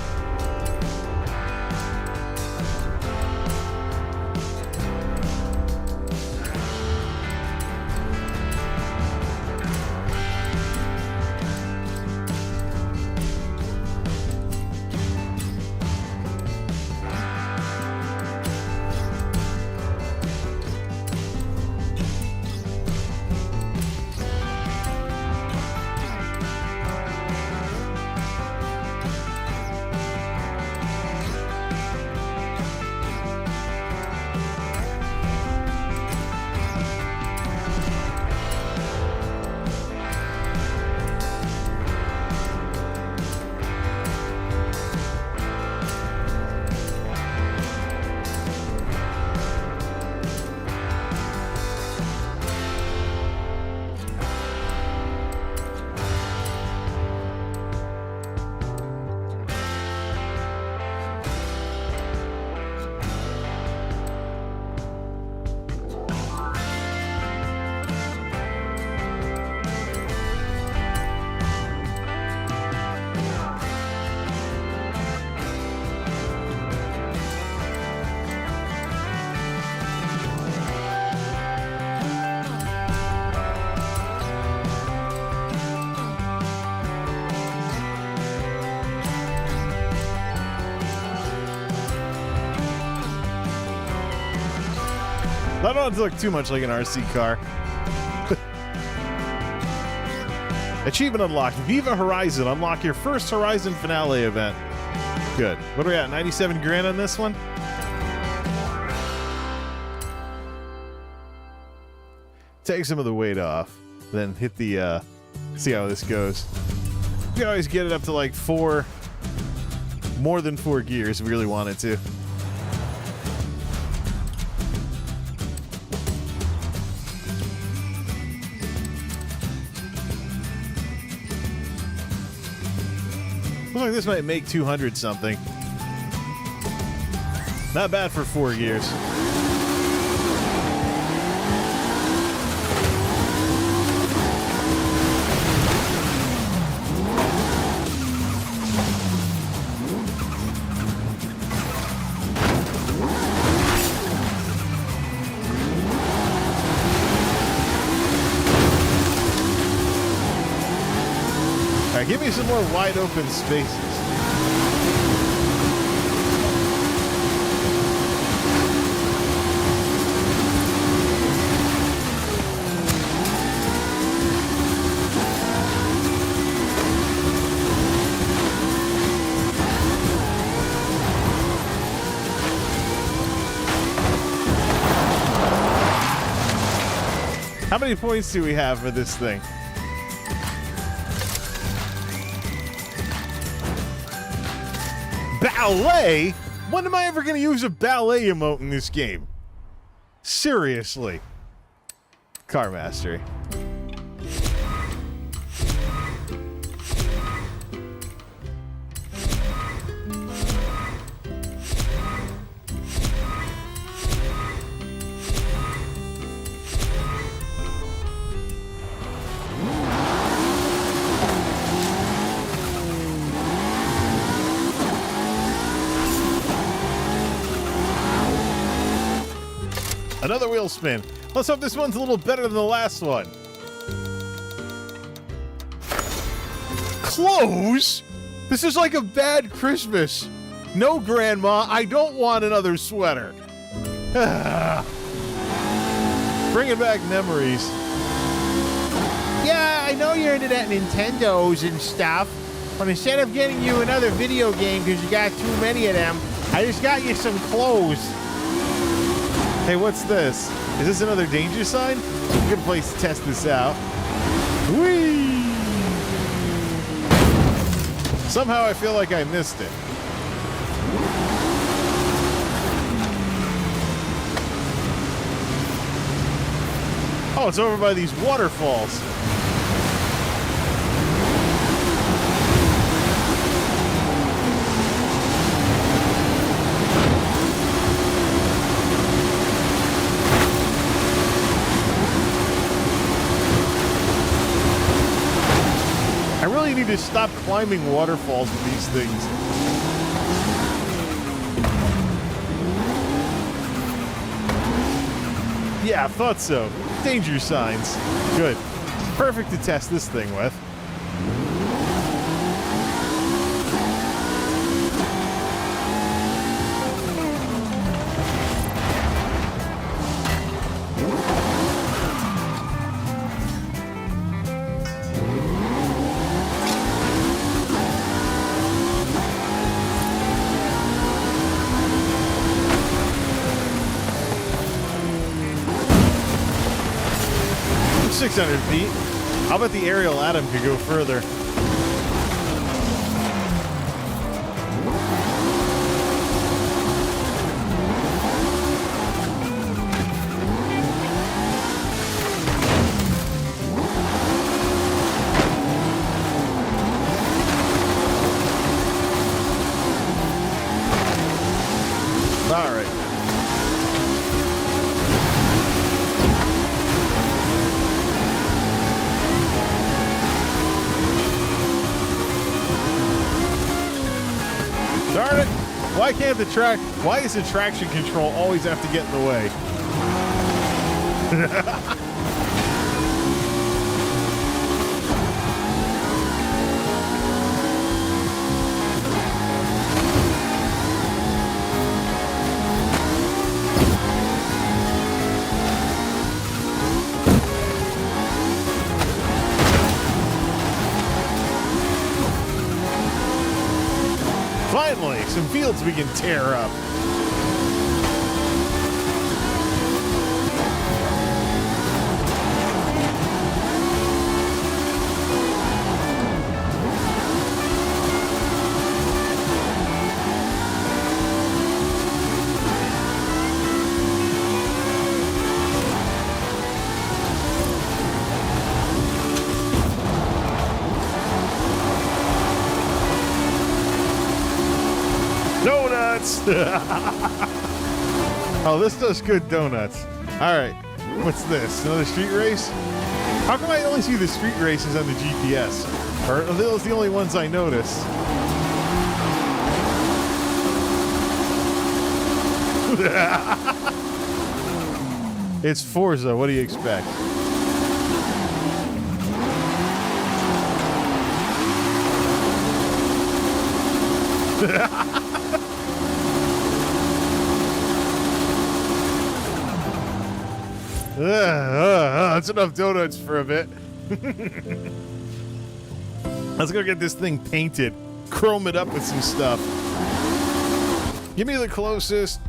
I don't want it to look too much like an RC car. Achievement unlocked. Viva Horizon. Unlock your first Horizon finale event. Good. What are we at? 97 grand on this one? Take some of the weight off. Then hit the, see how this goes. You can always get it up to like more than 4 gears if we really wanted to. Looks like this might make 200 something. Not bad for 4 years. All right, give me some more wide open spaces. How many points do we have for this thing? Ballet? When am I ever going to use a ballet emote in this game? Seriously. Car mastery. Another wheel spin. Let's hope this one's a little better than the last one. Clothes? This is like a bad Christmas. No, Grandma, I don't want another sweater. Bringing back memories. Yeah, I know you're into that Nintendos and stuff, but instead of getting you another video game because you got too many of them, I just got you some clothes. Hey, what's this? Is this another danger sign? Good place to test this out. Whee! Somehow I feel like I missed it. Oh, it's over by these waterfalls. I really need to stop climbing waterfalls with these things. Yeah, I thought so. Danger signs. Good. Perfect to test this thing with. I'm 600 feet. How about the aerial Adam could go further? All right. Darn it! Why can't why does the traction control always have to get in the way? Finally, some fields we can tear up. Oh, this does good donuts. All right. What's this? Another street race? How come I only see the street races on the GPS? Or are those the only ones I noticed? It's Forza. What do you expect? That's enough donuts for a bit. Let's go get this thing painted. Chrome it up with some stuff. Give me the closest.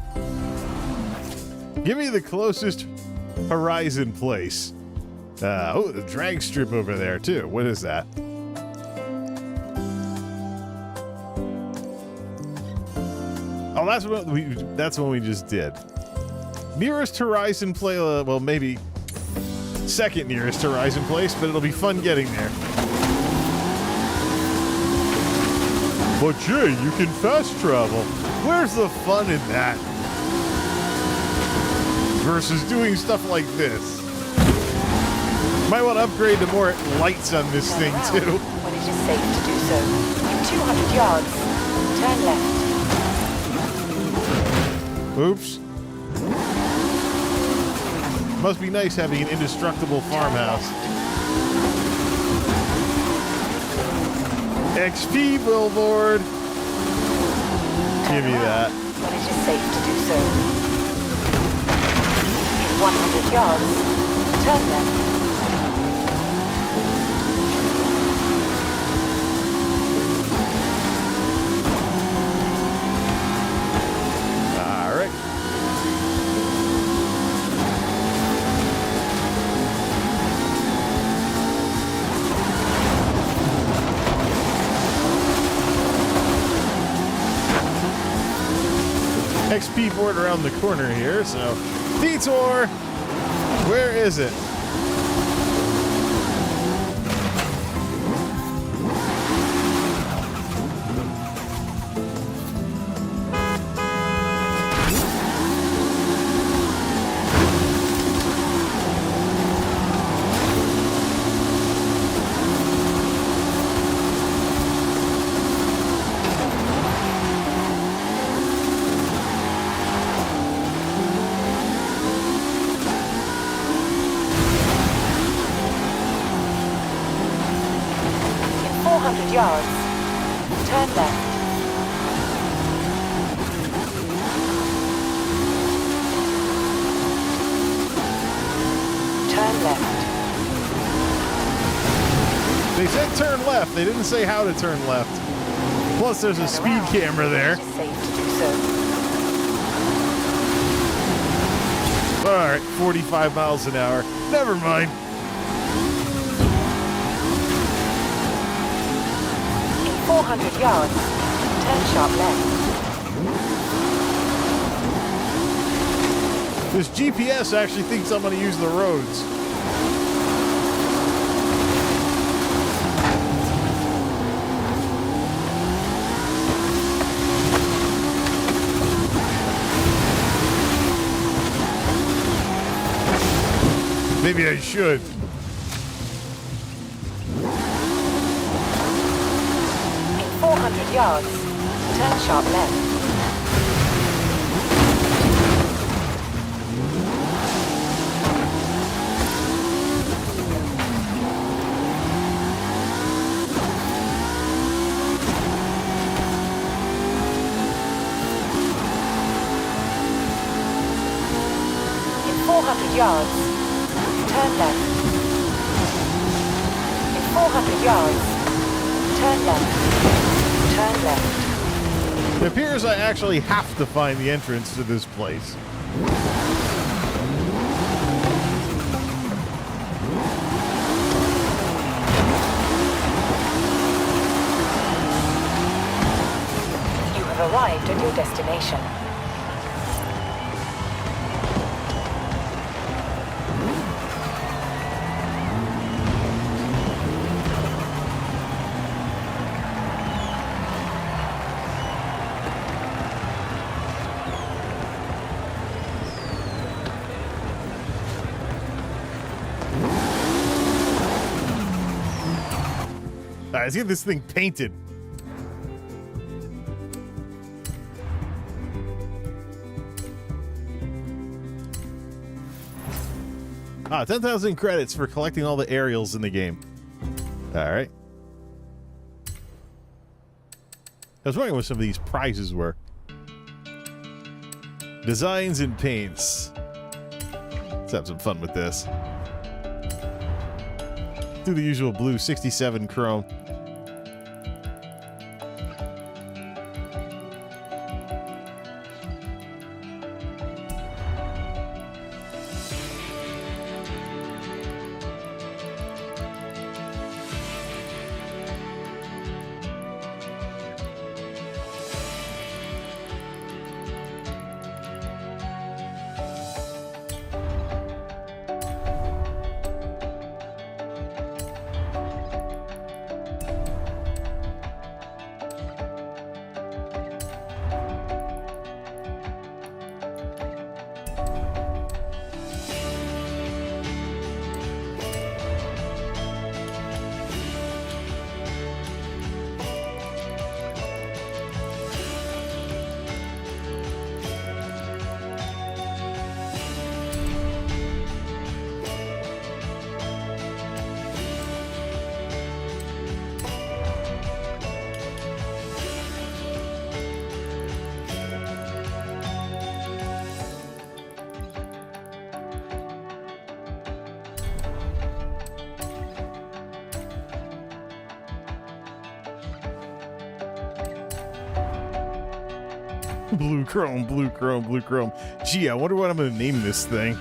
Give me the closest Horizon place. Oh, the drag strip over there too. What is that? Oh, that's what we just did. Nearest Horizon play. Well, maybe second nearest Horizon place, but it'll be fun getting there. But Jay, you can fast travel. Where's the fun in that? Versus doing stuff like this. Might want to upgrade to more lights on this thing too. When it is safe to do so. In 200 yards, turn left. Oops. Must be nice having an indestructible farmhouse. XP billboard. Give me that. When it is safe to do so. In 100 yards, turn left. All right. XP board around the corner here, so detour. Where is it? Yards. Turn left. Turn left. They said turn left. They didn't say how to turn left. Plus, there's a speed camera there. Safe to do so. All right, 45 miles an hour. Never mind. 400 yards, turn sharp left. This GPS actually thinks I'm going to use the roads. Maybe I should. 400 yards, turn sharp left. In 400 yards, turn left. In 400 yards, turn left. Turn left. It appears I actually have to find the entrance to this place. You have arrived at your destination. right, let's get this thing painted. Ah, 10,000 credits for collecting all the aerials in the game. All right. I was wondering what some of these prizes were. Designs and paints. Let's have some fun with this. Do the usual blue 67 chrome. Blue chrome, blue chrome, blue chrome. Gee, I wonder what I'm going to name this thing.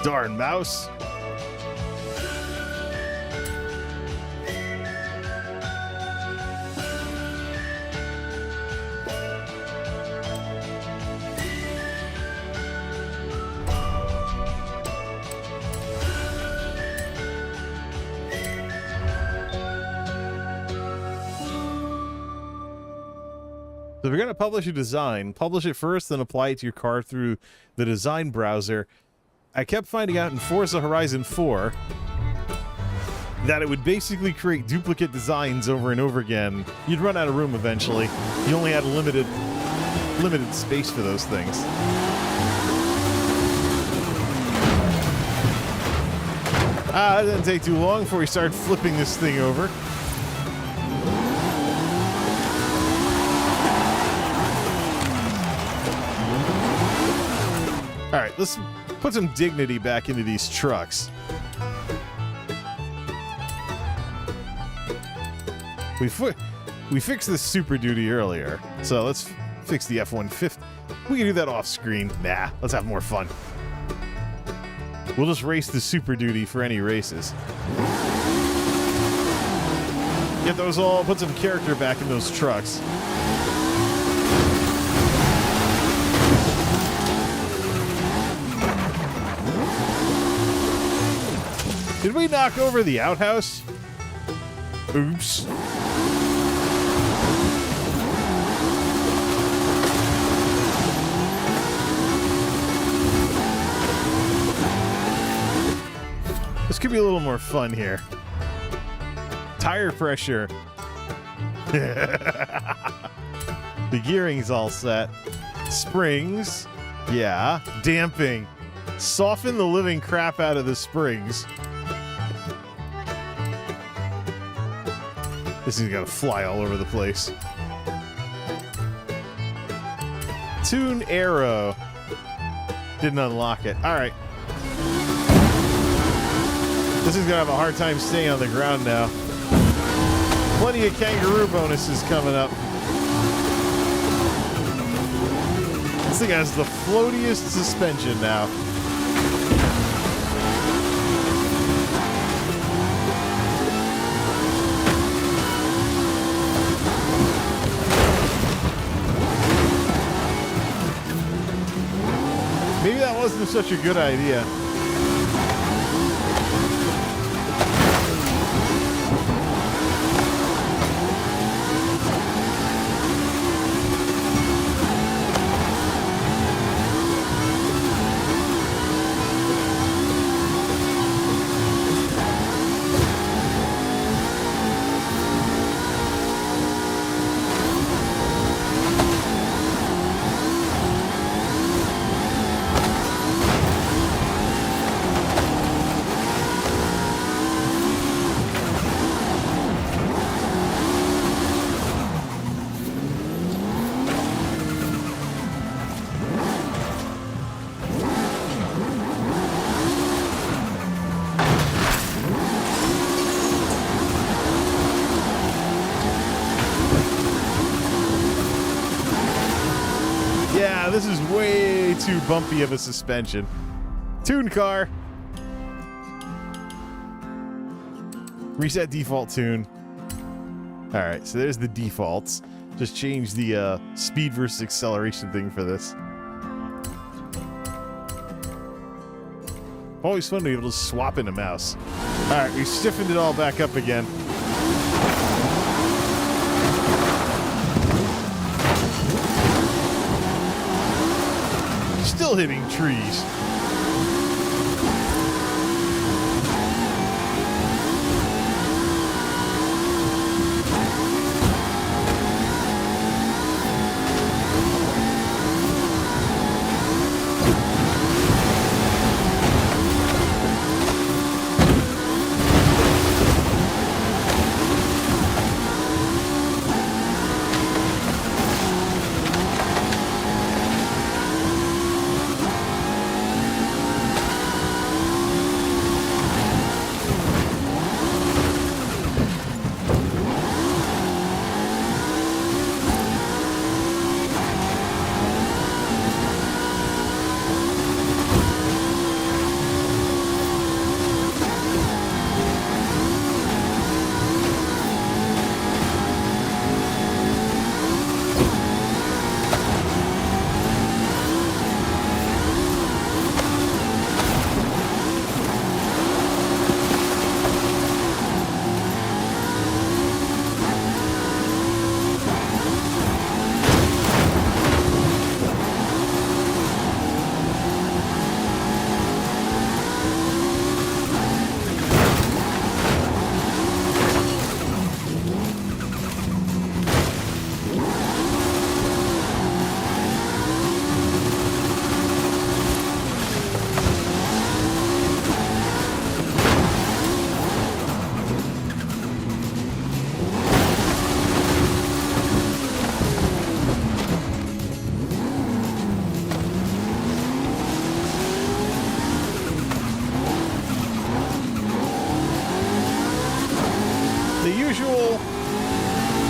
Darn mouse. So if you're going to publish a design, publish it first, then apply it to your car through the design browser. I kept finding out in Forza Horizon 4 that it would basically create duplicate designs over and over again. You'd run out of room eventually. You only had limited space for those things. That didn't take too long before we started flipping this thing over. All right, let's put some dignity back into these trucks. We fixed the Super Duty earlier, so let's fix the F-150. We can do that off screen. Nah, let's have more fun. We'll just race the Super Duty for any races. Get those all, put some character back in those trucks. Did we knock over the outhouse? Oops. This could be a little more fun here. Tire pressure. The gearing's all set. Springs. Yeah. Damping. Soften the living crap out of the springs. This is gonna fly all over the place. Tune arrow. Didn't unlock it. All right. This is gonna have a hard time staying on the ground now. Plenty of kangaroo bonuses coming up. This thing has the floatiest suspension now. Maybe that wasn't such a good idea. Yeah, this is way too bumpy of a suspension. Tune car. Reset default tune. All right, so there's the defaults. Just change the speed versus acceleration thing for this. Always fun to be able to swap in a mouse. All right, we stiffened it all back up again. Still hitting trees.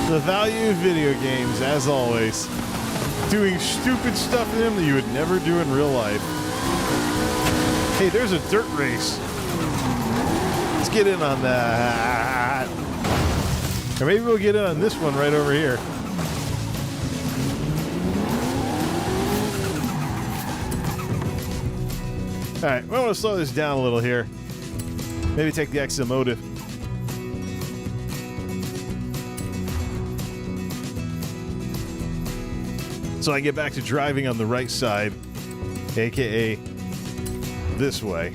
The value of video games, as always. Doing stupid stuff in them that you would never do in real life. Hey, there's a dirt race. Let's get in on that. Or maybe we'll get in on this one right over here. Alright, we want to slow this down a little here. Maybe take the Exomotive. So I get back to driving on the right side, aka this way.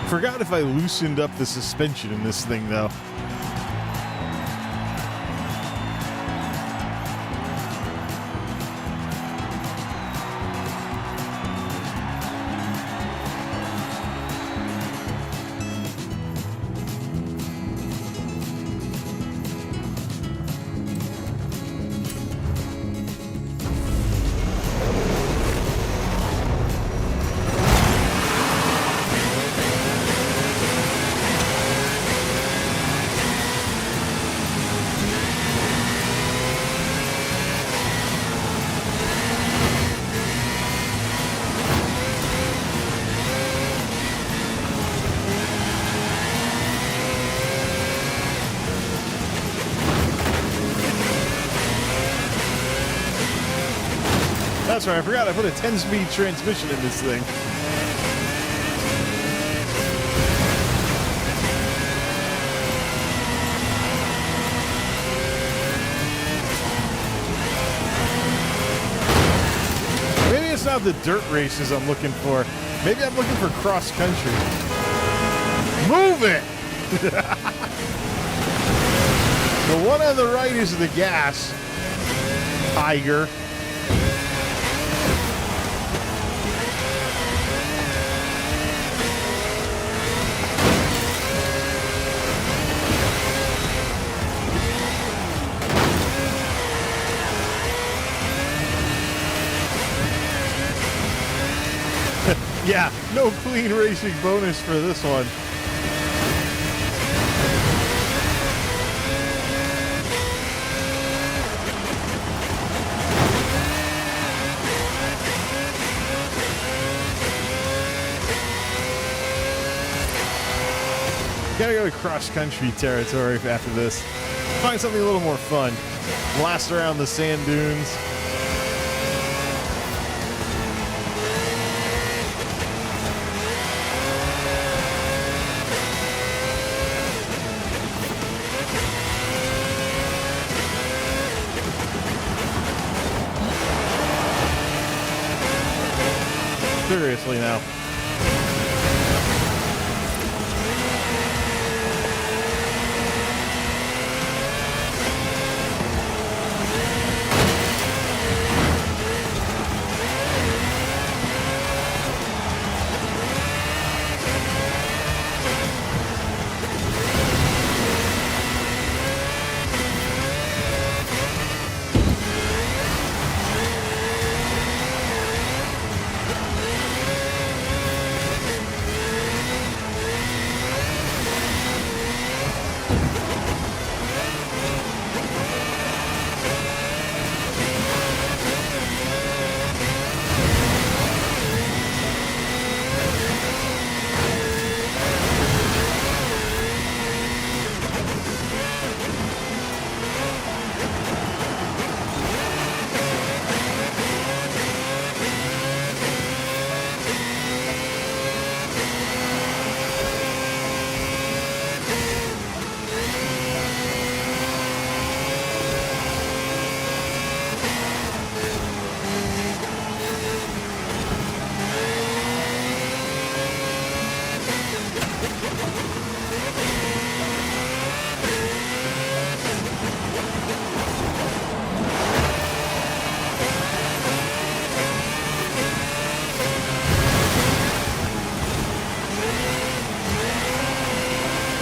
Forgot if I loosened up the suspension in this thing, though. That's right, I forgot I put a 10-speed transmission in this thing. Maybe it's not the dirt races I'm looking for. Maybe I'm looking for cross country. Move it! The one on the right is the gas. Tiger. Yeah, no clean racing bonus for this one. Gotta go to cross-country territory after this. Find something a little more fun. Blast around the sand dunes. Seriously now.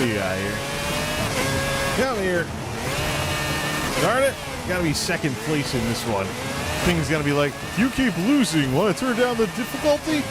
You got here. Come here. Darn it. Gotta be second place in this one. Thing's gonna be like, you keep losing. Want to turn down the difficulty?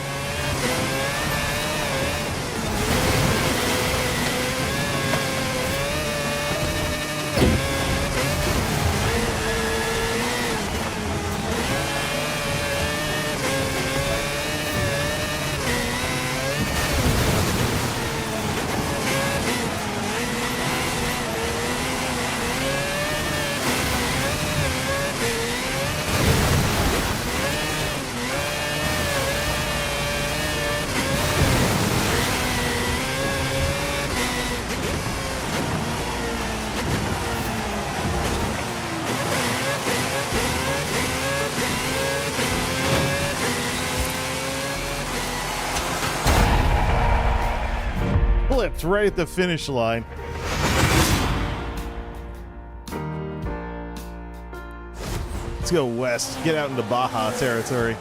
Flipped right at the finish line. Let's go west. Get out into Baja territory.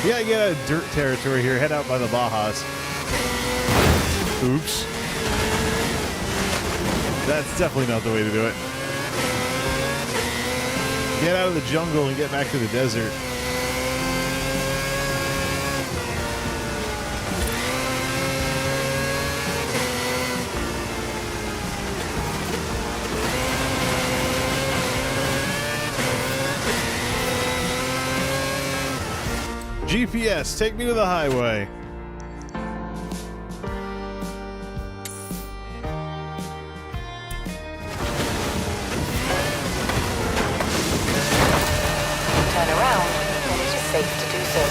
We gotta get out of dirt territory here. Head out by the Bajas. Oops. That's definitely not the way to do it. Get out of the jungle and get back to the desert. GPS, take me to the highway. Turn around when it is safe to do so.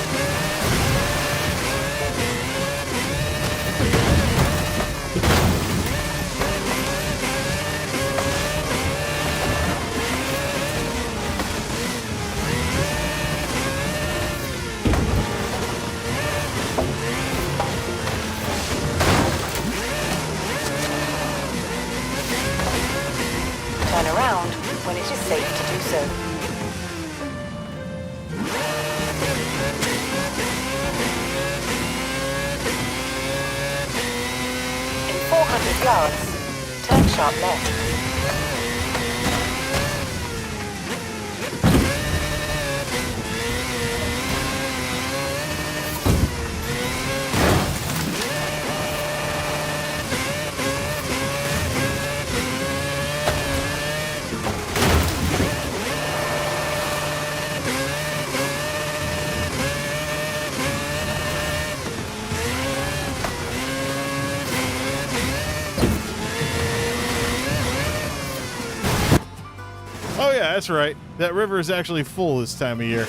Turn around when it is safe to do so. In 400 yards, turn sharp left. Oh yeah, that's right. That river is actually full this time of year. In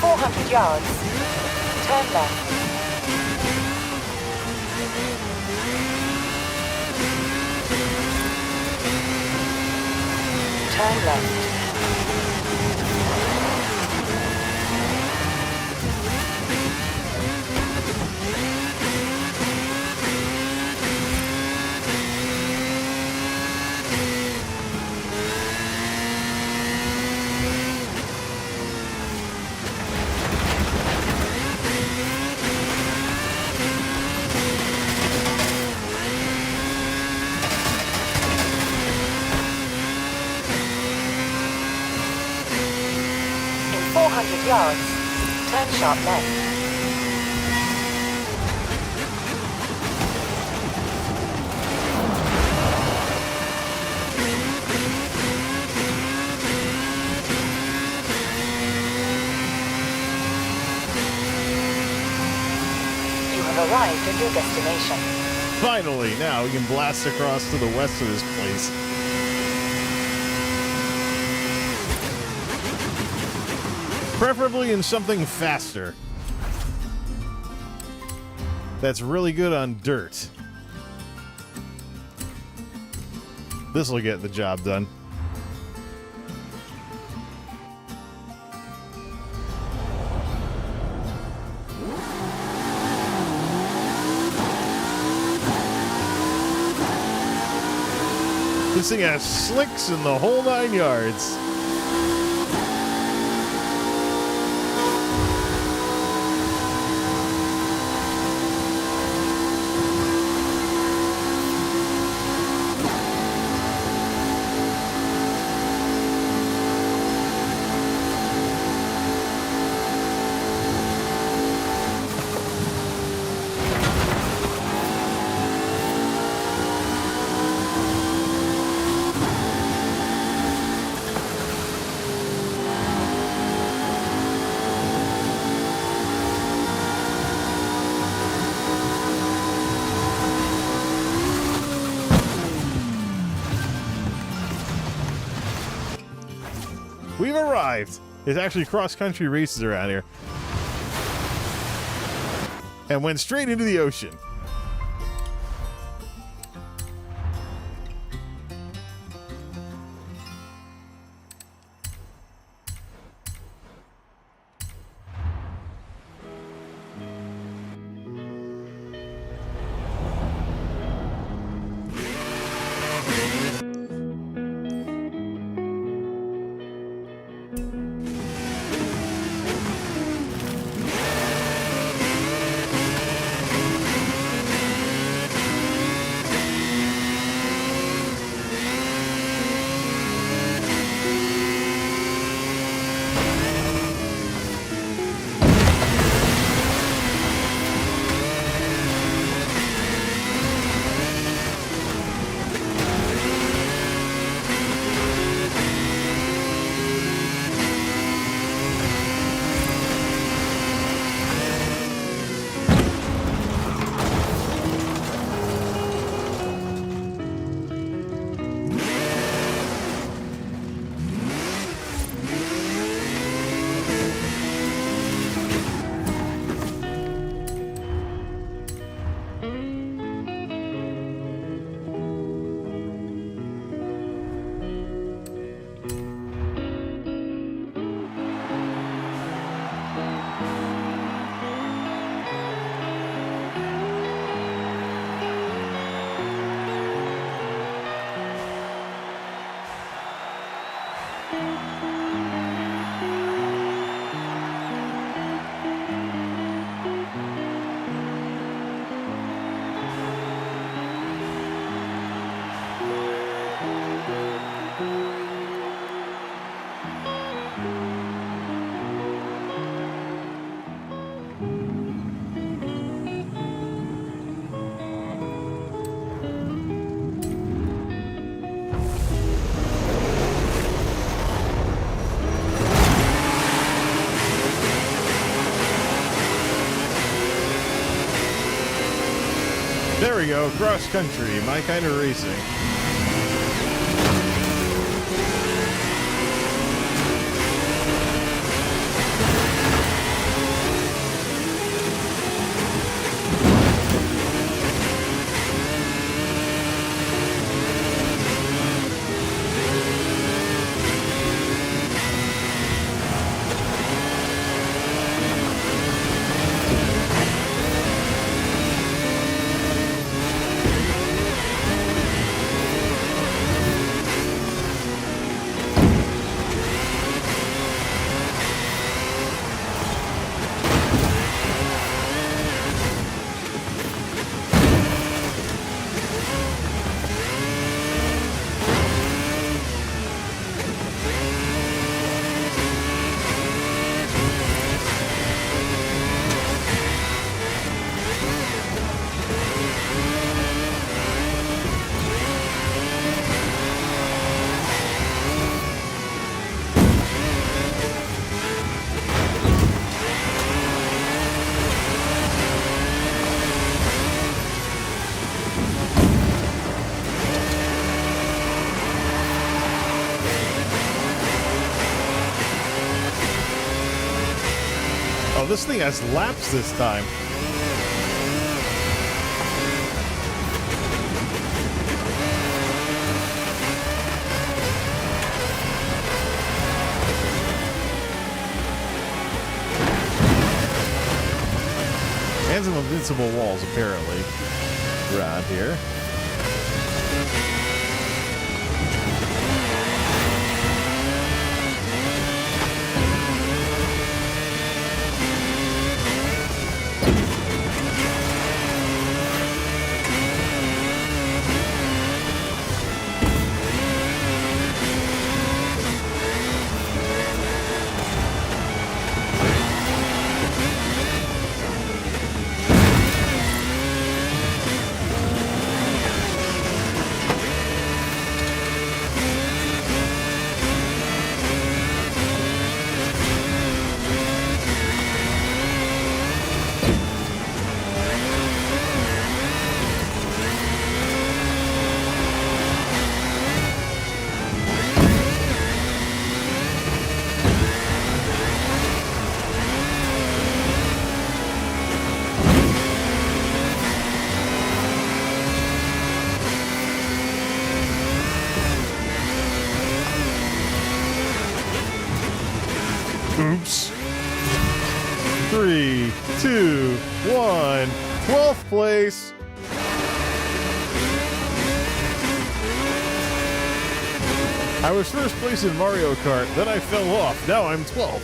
400 yards, turn left. Turn left. In 400 yards, turn sharp left. You have arrived at your destination. Finally, now we can blast across to the west of this place. Preferably in something faster. That's really good on dirt. This'll get the job done. This thing has slicks in the whole 9 yards. We've arrived. There's actually cross-country races around here. And went straight into the ocean. we go. Cross country. My kind of racing. Oh, this thing has laps this time. And some invincible walls, apparently, around here. Oops. 3, 2, 1. 12th place. I was first place in Mario Kart, then I fell off. Now I'm 12th.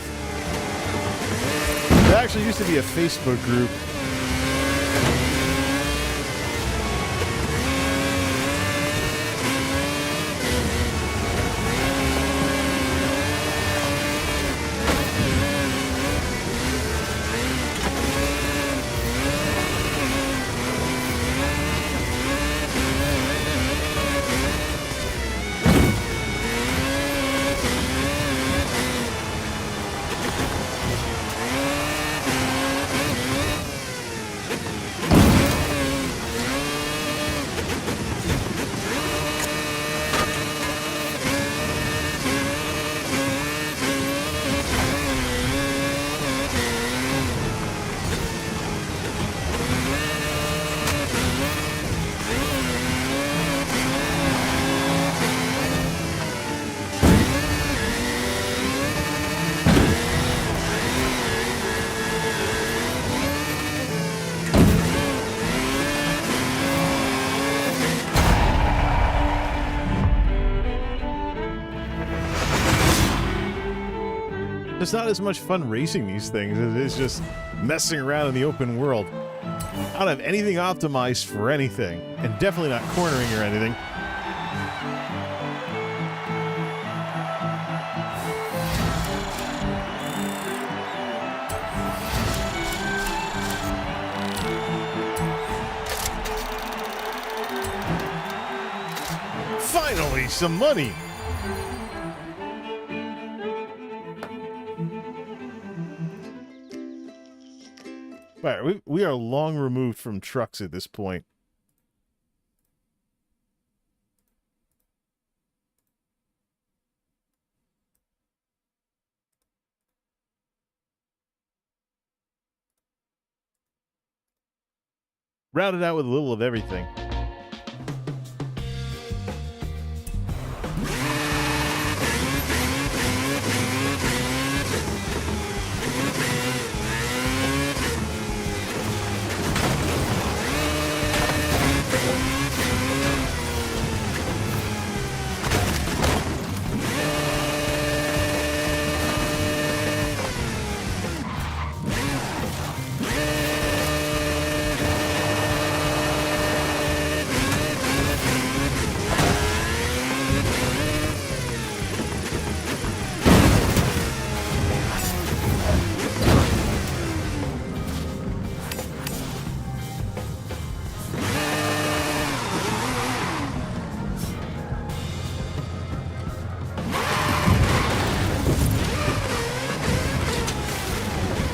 There actually used to be a Facebook group. It's not as much fun racing these things as it is just messing around in the open world. I don't have anything optimized for anything, and definitely not cornering or anything. Finally, some money! Right, we are long removed from trucks at this point. Rounded out with a little of everything.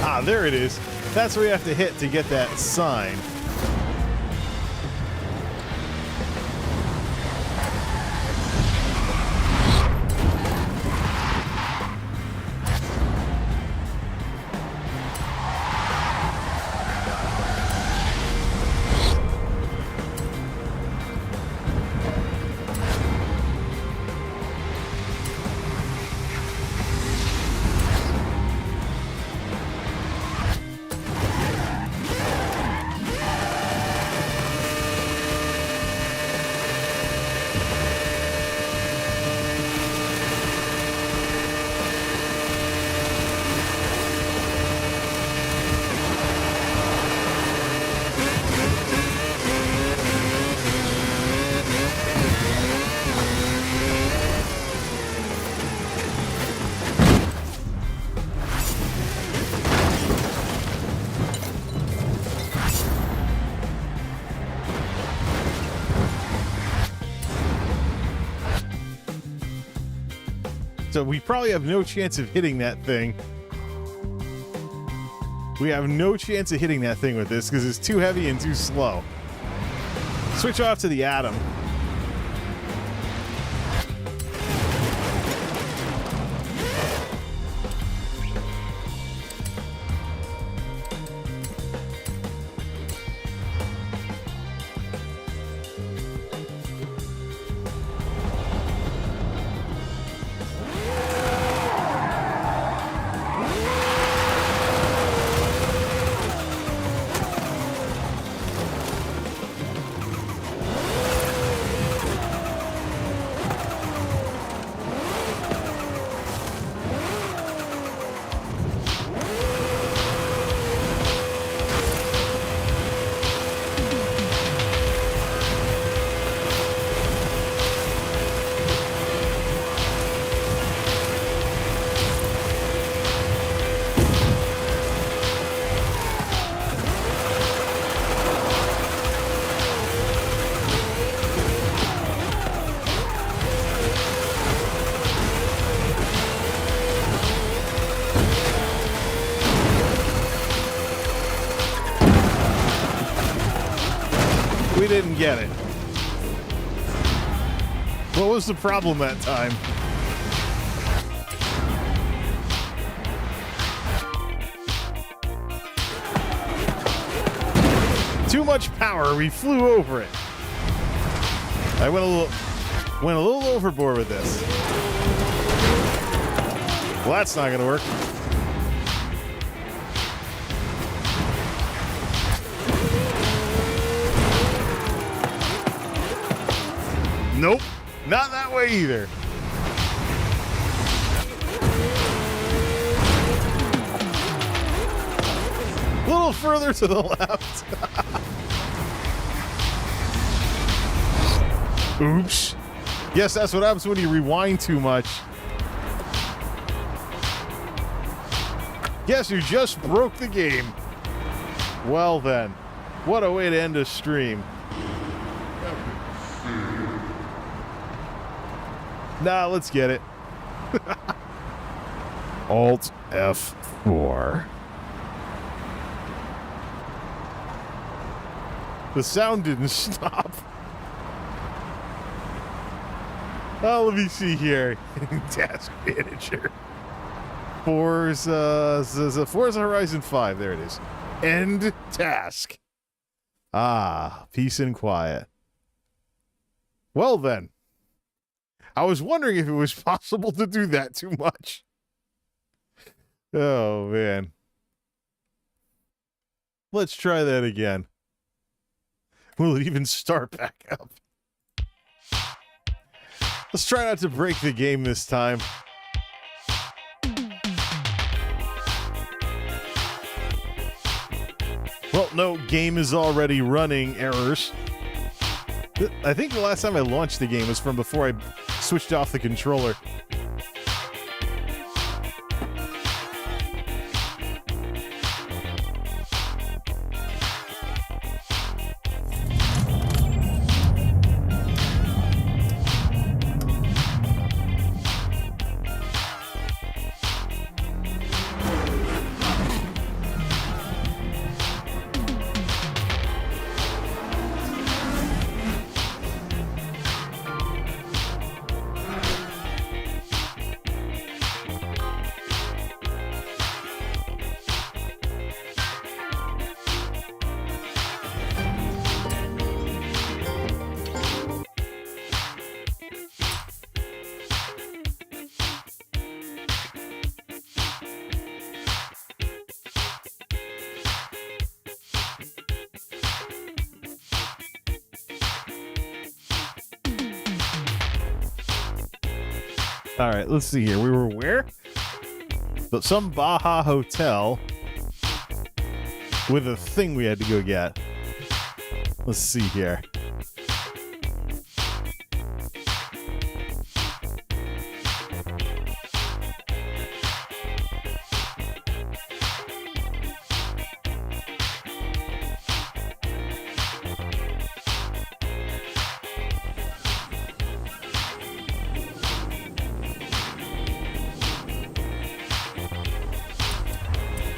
Ah, there it is. That's where you have to hit to get that sign. So we probably have no chance of hitting that thing. We have no chance of hitting that thing with this because it's too heavy and too slow. Switch off to the Atom. We didn't get it. What was the problem that time? Too much power. We flew over it. I went a little overboard with this. Well, that's not going to work. Nope, not that way either. A little further to the left. Oops. Yes, that's what happens when you rewind too much. Yes, you just broke the game. Well then, what a way to end a stream. Nah, let's get it. Alt F4. The sound didn't stop. Oh, let me see here. Task manager. Forza Horizon 5. There it is. End task. Ah, peace and quiet. Well then, I was wondering if it was possible to do that too much. Oh, man. Let's try that again. Will it even start back up? Let's try not to break the game this time. Well, no, game is already running errors. I think the last time I launched the game was from before I switched off the controller. All right, let's see here. We were where? But some Baja hotel with a thing we had to go get. Let's see here.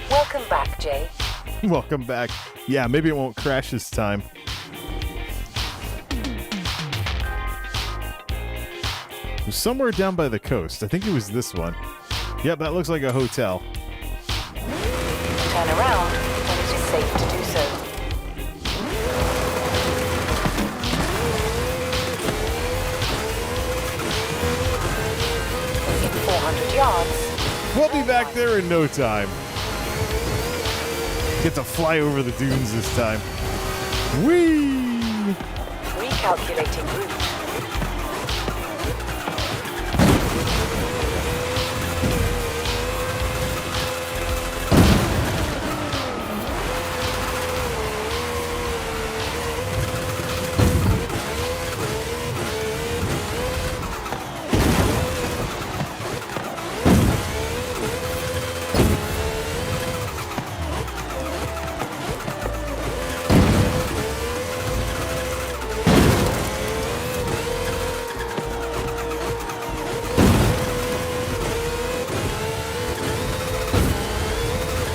Welcome back, Jay. Welcome back. Yeah, maybe it won't crash this time. It was somewhere down by the coast. I think it was this one. Yep, that looks like a hotel. Turn around when it is safe to do so. In 400 yards. We'll be back there in no time. Get to fly over the dunes this time. Whee! Recalculating route.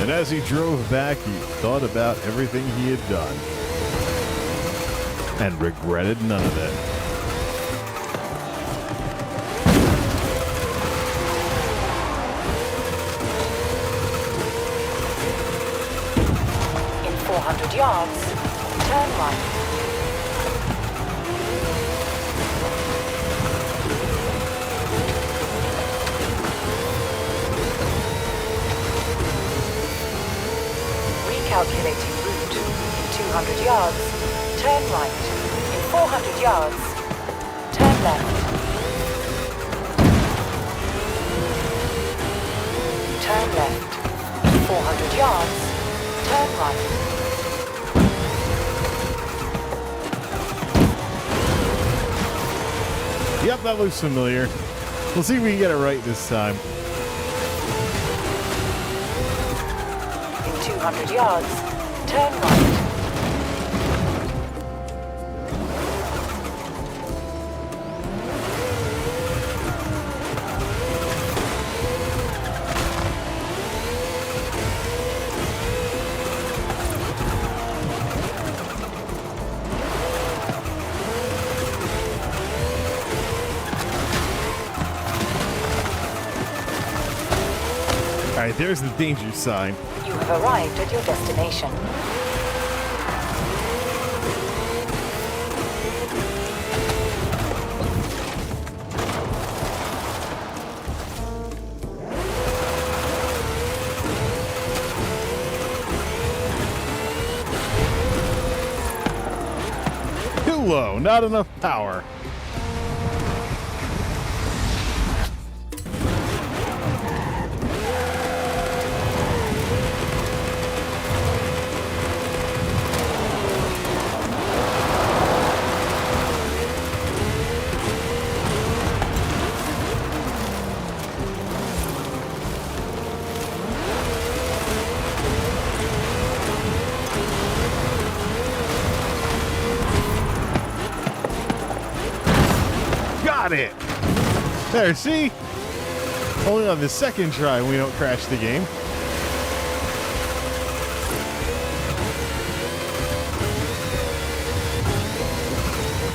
And as he drove back, he thought about everything he had done and regretted none of it. In 400 yards, turn right. Recalculating route. In 200 yards, turn right. In 400 yards, turn left. Turn left. In 400 yards, turn right. Yep, that looks familiar. We'll see if we can get it right this time. In 200 yards, turn right. All right, there's the danger sign. You have arrived at your destination. low, not enough power. Got it! There, see? Only on the second try we don't crash the game.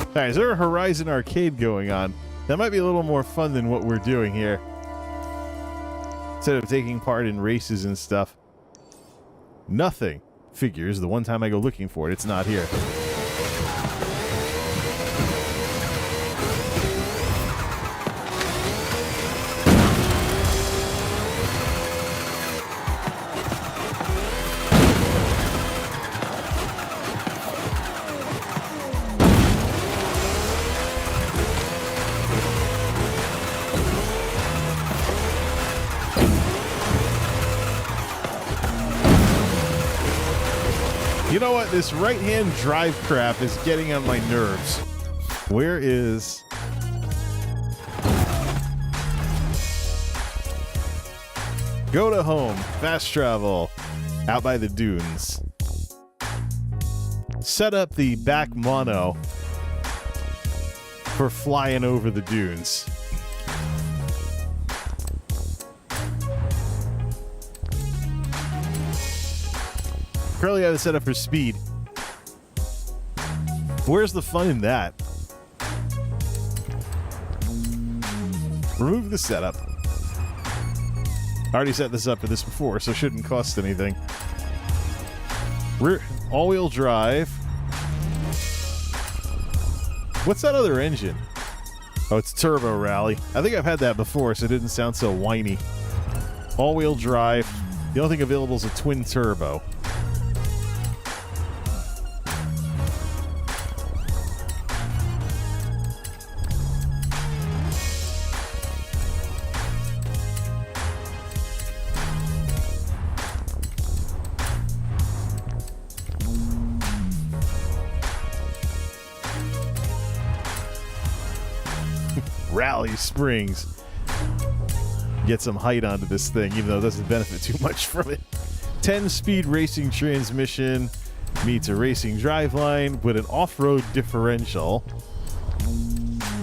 Alright, is there a Horizon arcade going on? That might be a little more fun than what we're doing here. Instead of taking part in races and stuff. Nothing. Figures, the one time I go looking for it, it's not here. You know what? This right-hand drive crap is getting on my nerves. Where is... Go to home. Fast travel. Out by the dunes. Set up the back mono for flying over the dunes. Currently I have it set up for speed. Where's the fun in that? Remove the setup. I already set this up for this before, so it shouldn't cost anything. Rear all-wheel drive. What's that other engine? Oh, it's Turbo Rally. I think I've had that before, so it didn't sound so whiny. All-wheel drive. The only thing available is a twin turbo. Rally Springs. Get some height onto this thing, even though it doesn't benefit too much from it. 10-speed racing transmission meets a racing driveline with an off-road differential.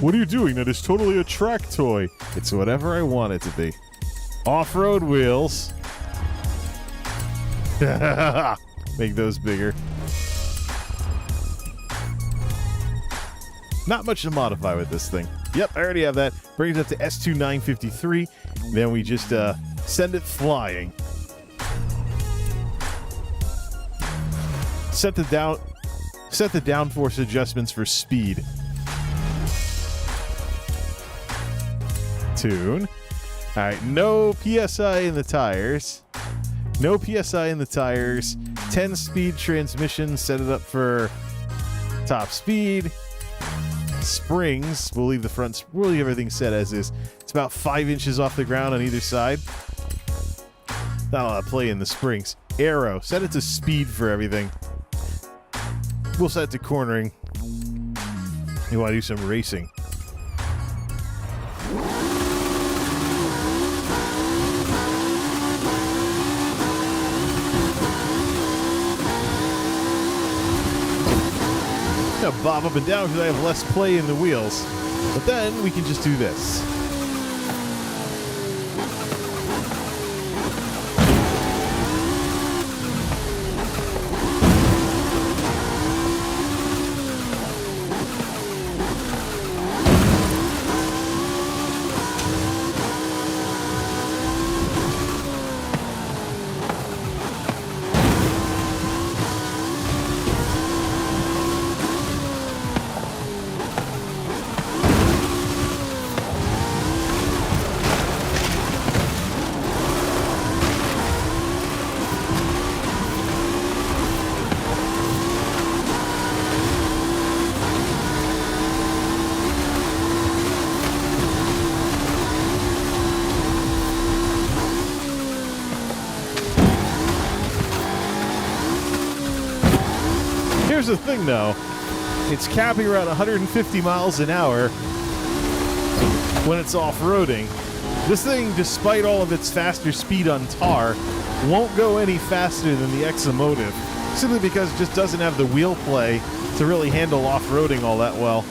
What are you doing? That is totally a track toy. It's whatever I want it to be. Off-road wheels. Make those bigger. Not much to modify with this thing. Yep, I already have that. Brings it up to S2953. Then we just send it flying. Set the downforce adjustments for speed. Tune. All right, no PSI in the tires. No PSI in the tires. 10-speed transmission. Set it up for top speed. Springs, we'll leave the front, we'll leave everything set as is. It's about 5 inches off the ground on either side. Not a lot of play in the springs. Aero, set it to speed for everything. We'll set it to cornering. You want to do some racing. Bob up and down because I have less play in the wheels. But then we can just do this. Here's the thing, though. It's capping around 150 miles an hour when it's off-roading. This thing, despite all of its faster speed on tar, won't go any faster than the Exomotive, simply because it just doesn't have the wheel play to really handle off-roading all that well.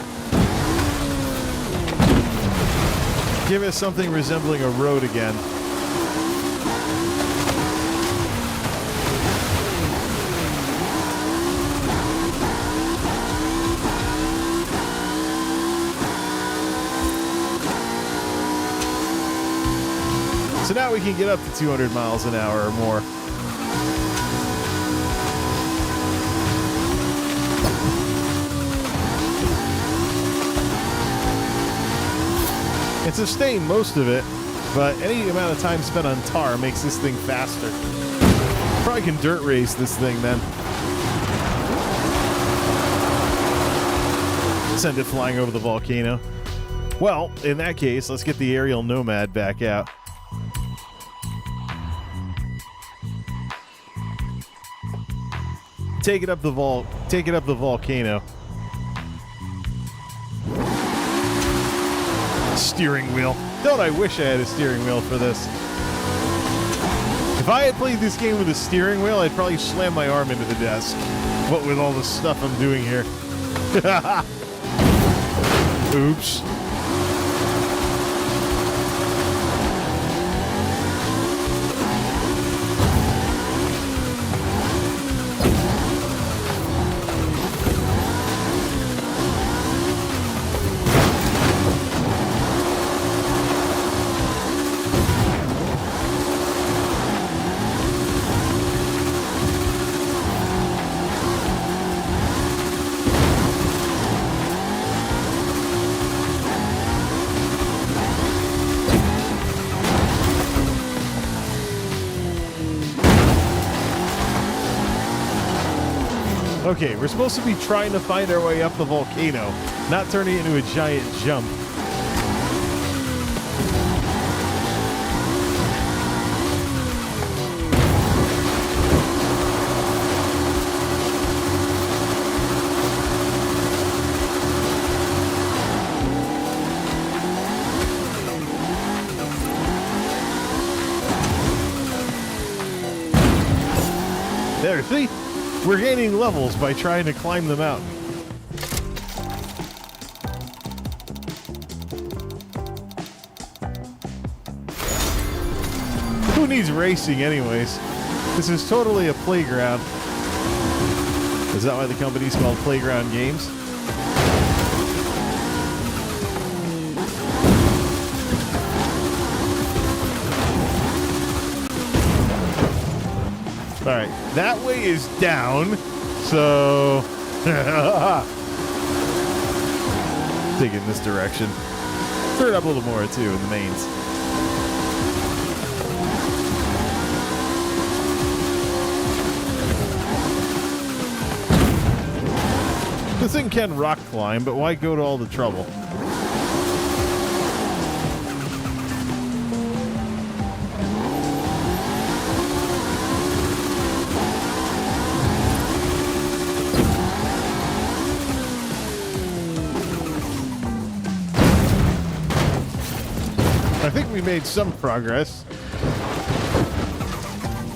Give us something resembling a road again. So now we can get up to 200 miles an hour or more. It sustained most of it, but any amount of time spent on tar makes this thing faster. Probably can dirt race this thing then. Send it flying over the volcano. Well, in that case, let's get the aerial Nomad back out. Take it up the volcano. Steering wheel. Don't I wish I had a steering wheel for this. If I had played this game with a steering wheel, I'd probably slam my arm into the desk. What with all the stuff I'm doing here. Oops. Okay, we're supposed to be trying to find our way up the volcano, not turning it into a giant jump. There, see? We're gaining levels by trying to climb the mountain. Who needs racing anyways? This is totally a playground. Is that why the company's called Playground Games? Alright, that way is down, so dig in this direction. Throw it up a little more too in the mains. This thing can rock climb, but why go to all the trouble? I think we made some progress.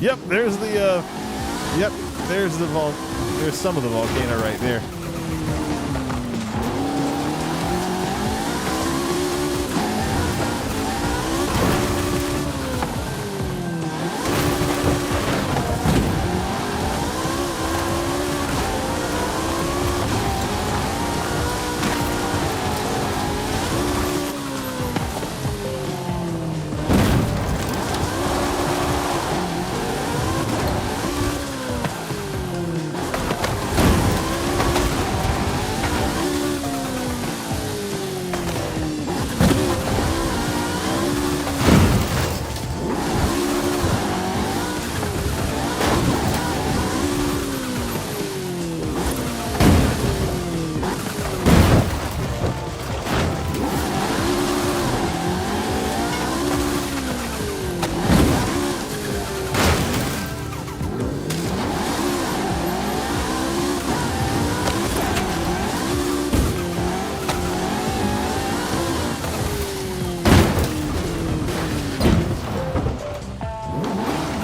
Yep, there's the, there's some of the volcano right there.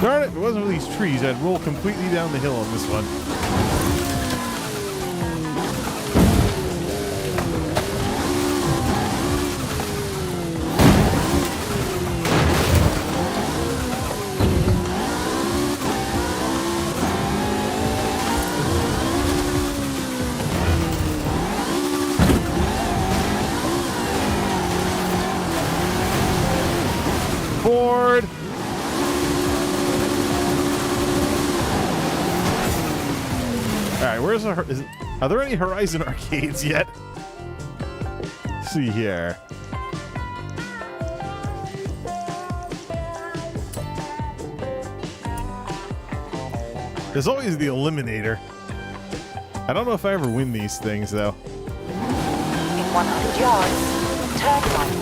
Darn it, if it wasn't for these trees, I'd roll completely down the hill on this one. Board. All right, where's the? Are there any Horizon arcades yet? Let's see here. There's always the Eliminator. I don't know if I ever win these things though. In 100 yards, turn right.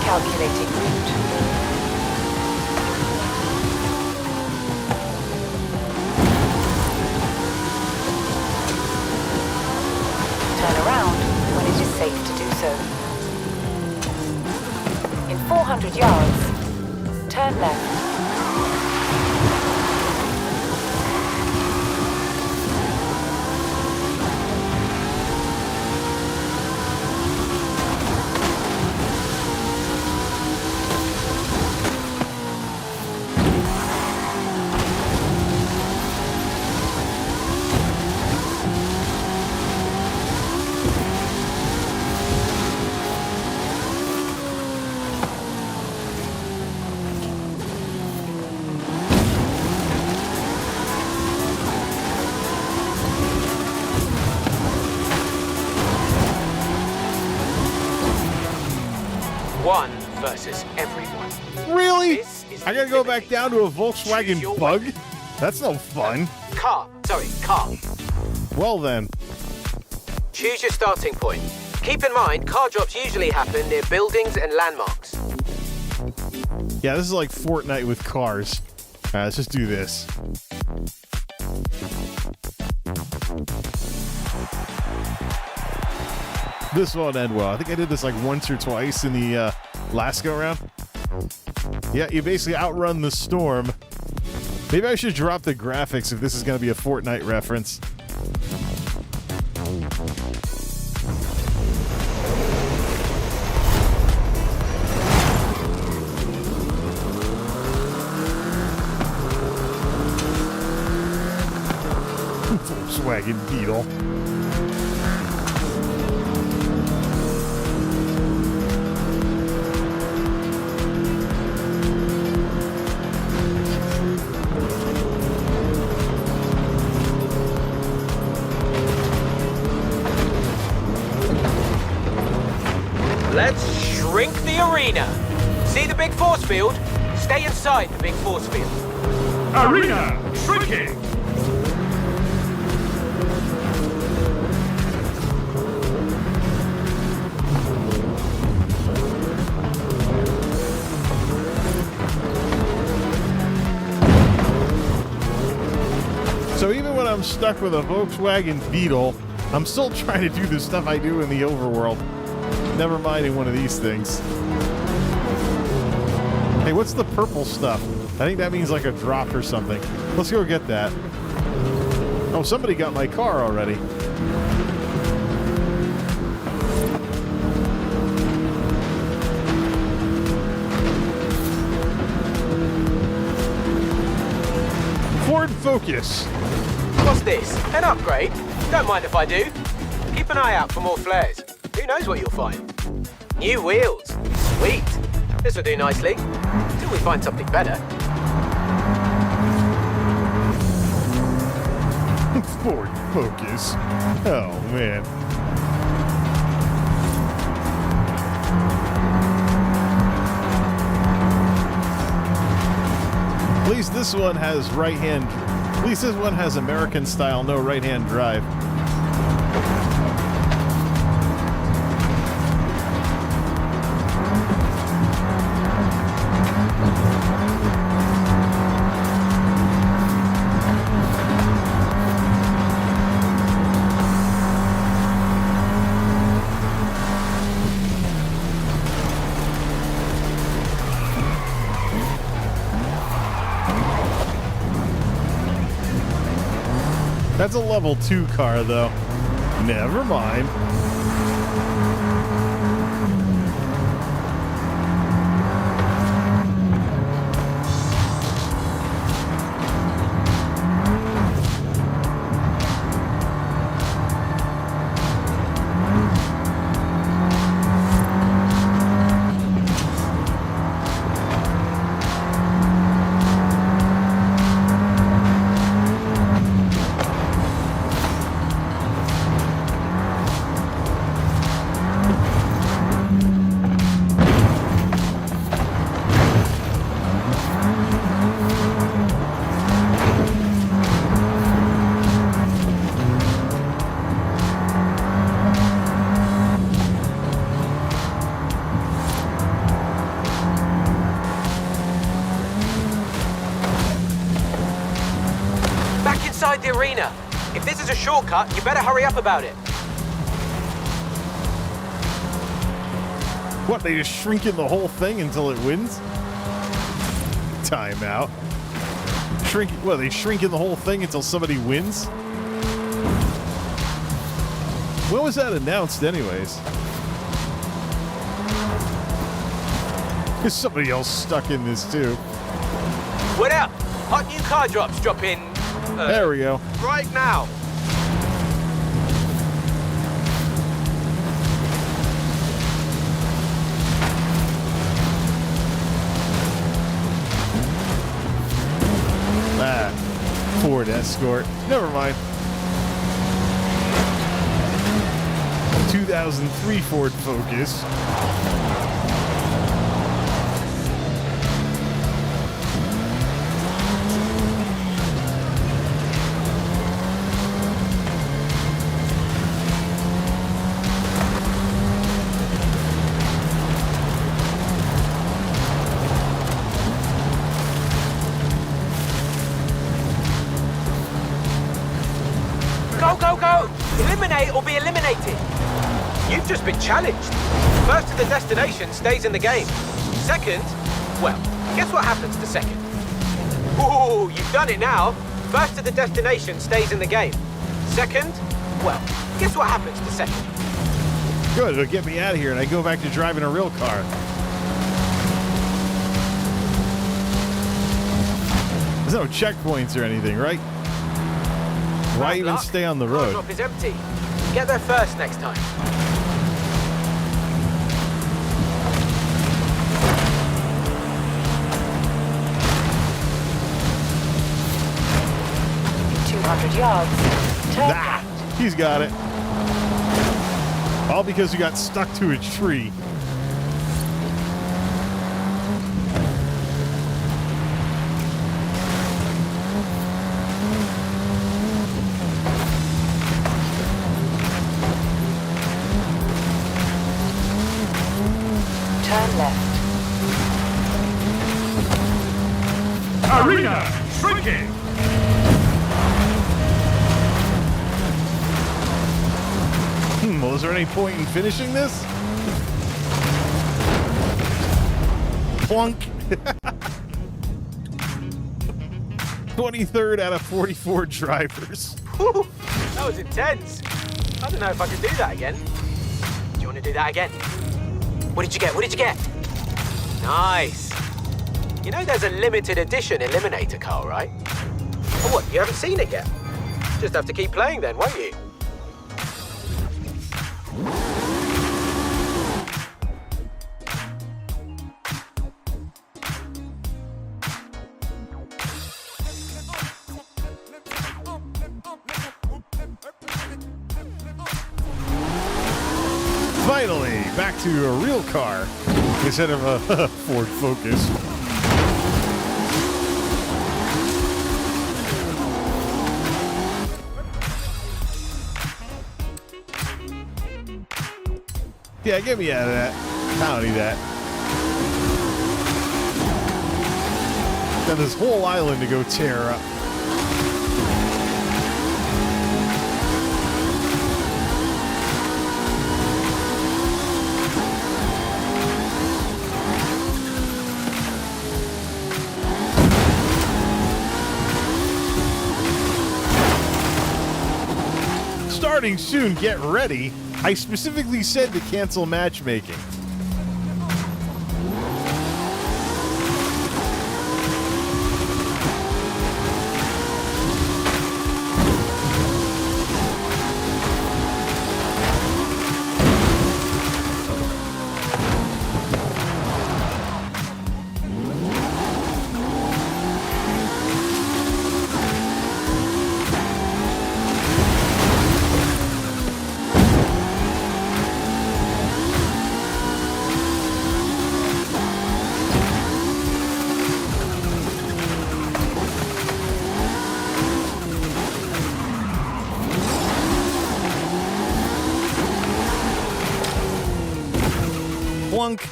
Calculating route. Turn around when it is safe to do so. In 400 yards, turn left. One versus everyone. Really? This is I gotta go back down to a Volkswagen Choose your Bug? That's no fun. Car. Well then. Choose your starting point. Keep in mind, car drops usually happen near buildings and landmarks. Yeah, this is like Fortnite with cars. Alright, let's just do this. This won't end well. I think I did this like once or twice in the last go round. Yeah, you basically outrun the storm. Maybe I should drop the graphics if this is going to be a Fortnite reference. Volkswagen Beetle. Let's shrink the arena. See the big force field? Stay inside the big force field. Arena shrinking. So even when I'm stuck with a Volkswagen Beetle, I'm still trying to do the stuff I do in the overworld. Never mind in one of these things. Hey, what's the purple stuff? I think that means like a drop or something. Let's go get that. Oh, somebody got my car already. Ford Focus. What's this? An upgrade? Don't mind if I do. Keep an eye out for more flares. Who knows what you'll find? New wheels. Sweet. This will do nicely. Till we find something better. Ford Focus. Oh, man. least this one has right-hand. At least this one has American style, no right-hand drive. That's a level 2 car, though. Never mind. Inside the arena. If this is a shortcut, you better hurry up about it. What, they just shrink in the whole thing until it wins? Time out. They shrink in the whole thing until somebody wins? When was that announced anyways? There's somebody else stuck in this too. What up? Hot new car drops drop in. There we go. Right now. Ford Escort. Never mind. 2003 Ford Focus. Go! Eliminate or be eliminated. You've just been challenged. First to the destination stays in the game. Second, well, guess what happens to second? Ooh, you've done it now. First to the destination stays in the game. Second, well, guess what happens to second? Good, it'll get me out of here and I go back to driving a real car. There's no checkpoints or anything, right? Why even stay on the road? Car drop is empty. Get there first next time. Yards. Turn Nah, left. he's got it. All because you got stuck to a tree. Turn left. Arena shrinking. Well, is there any point in finishing this? Plunk. 23rd out of 44 drivers. Whew, that was intense. I don't know if I can do that again. Do you want to do that again? What did you get? What did you get? Nice. You know there's a limited edition Eliminator car, right? Oh, what? You haven't seen it yet? Just have to keep playing then, won't you? Finally, back to a real car instead of a Ford Focus. Yeah, get me out of that. I don't need that. Got this whole island to go tear up. Starting soon, get ready. I specifically said to cancel matchmaking. Plunk.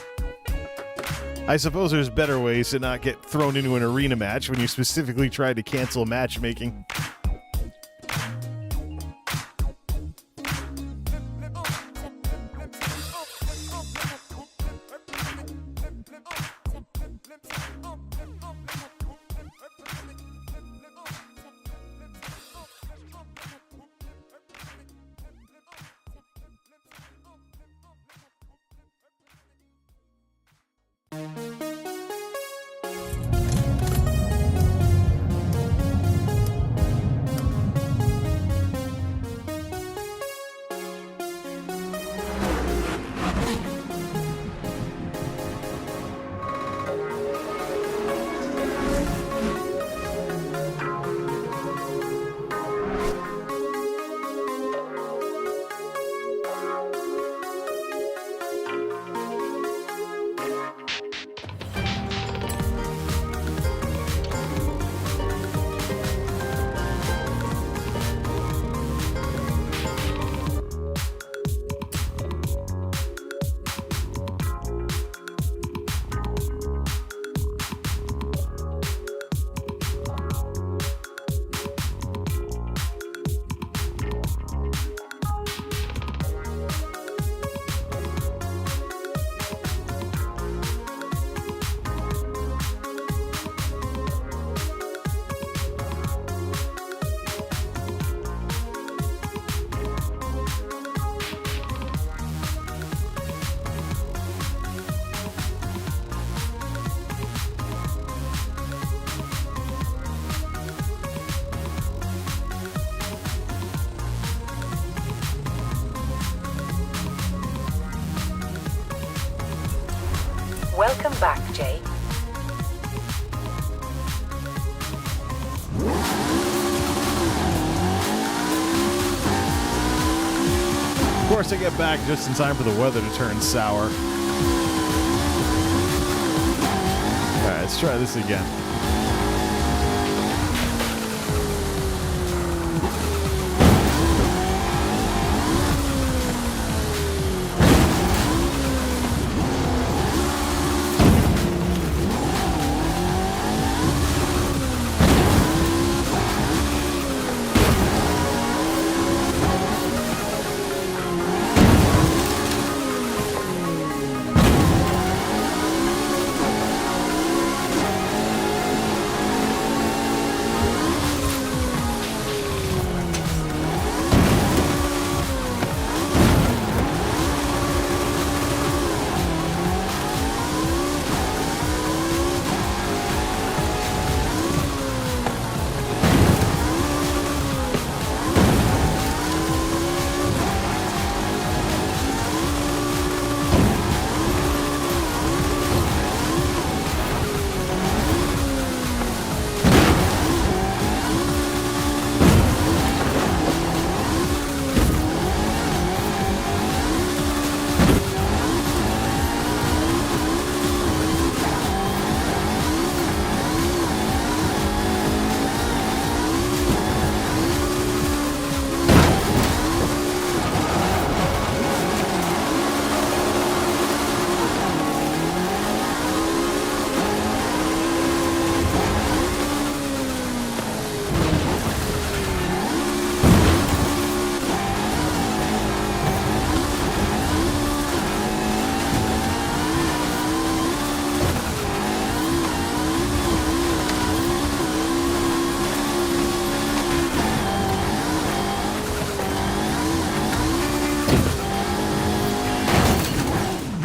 I suppose there's better ways to not get thrown into an arena match when you specifically tried to cancel matchmaking. Welcome back, Jay. Of course, I get back just in time for the weather to turn sour. Alright, let's try this again.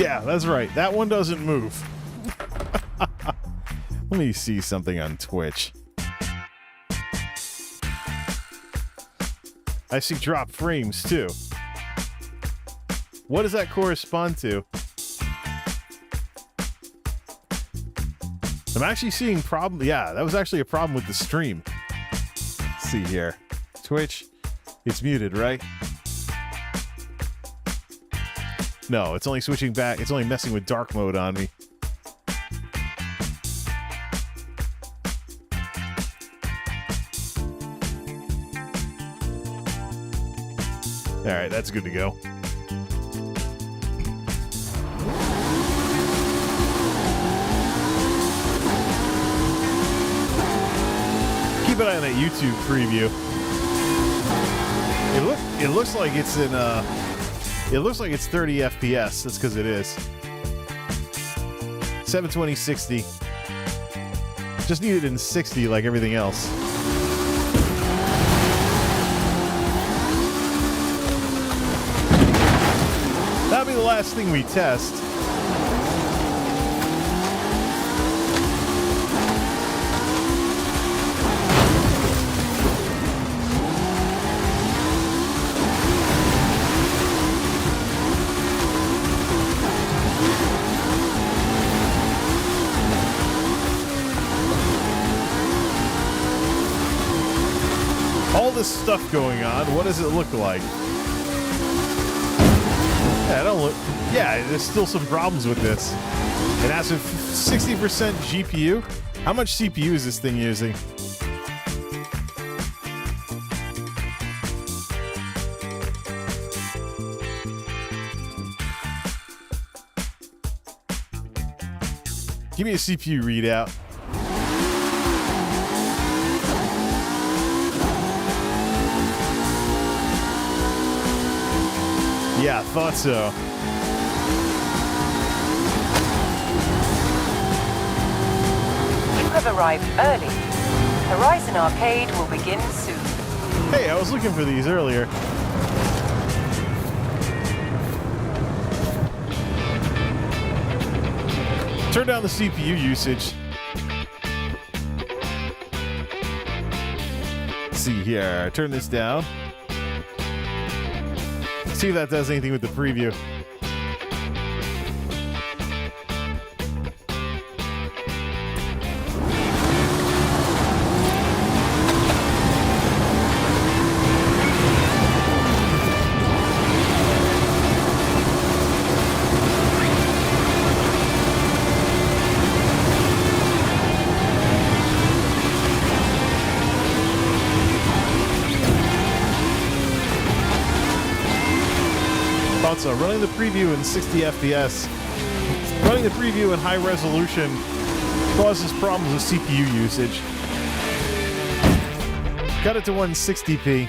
Yeah, that's right. That one doesn't move. Let me see something on Twitch. I see drop frames too. What does that correspond to? I'm actually seeing problem. Yeah, that was actually a problem with the stream. Let's see here. Twitch, it's muted, right? No, it's only switching back. It's only messing with dark mode on me. All right, that's good to go. Keep an eye on that YouTube preview. It looks like it's in it looks like it's 30 FPS. That's because it is. 720 60. Just need it in 60 like everything else. That'll be the last thing we test. All this stuff going on, what does it look like? Yeah, I don't look. Yeah, there's still some problems with this. It has a 60% GPU. How much CPU is this thing using? Give me a CPU readout. Yeah, thought so. You have arrived early. Horizon Arcade will begin soon. Hey, I was looking for these earlier. Turn down the CPU usage. Let's see here. Turn this down. See if that does anything with the preview. So running the preview in 60 FPS, running the preview in high resolution causes problems with CPU usage. Cut it to 160p.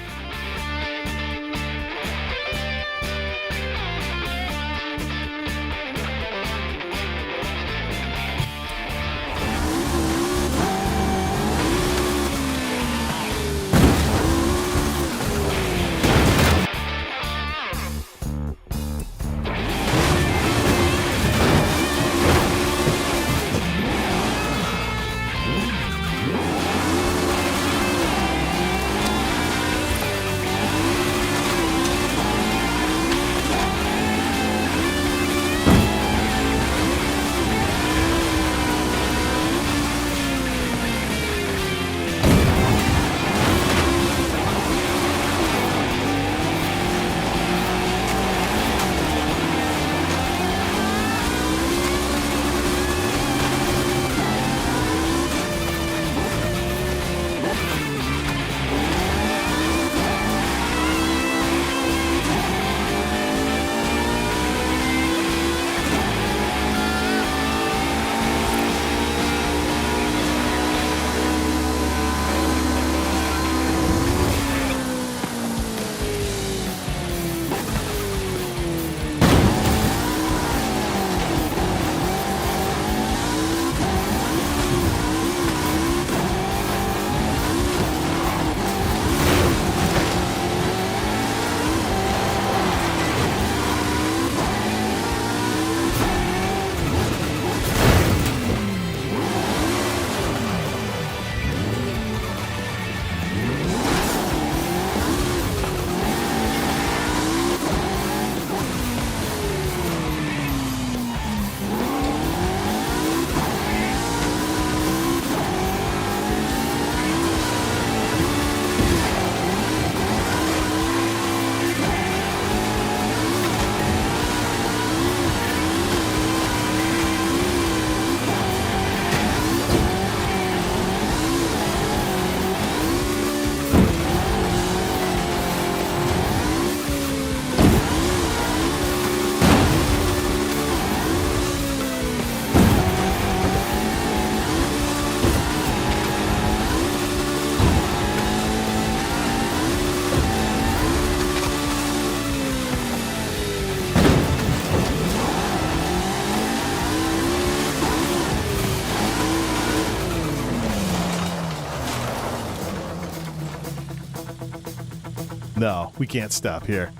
No, we can't stop here.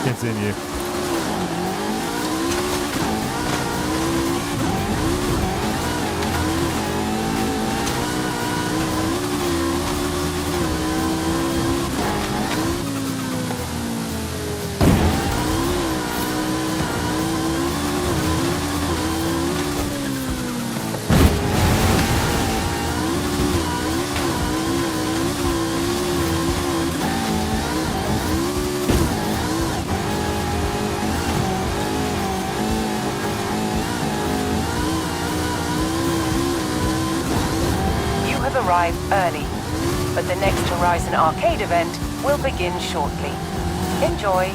Continue. Arrived early, but the next Horizon Arcade event will begin shortly. Enjoy!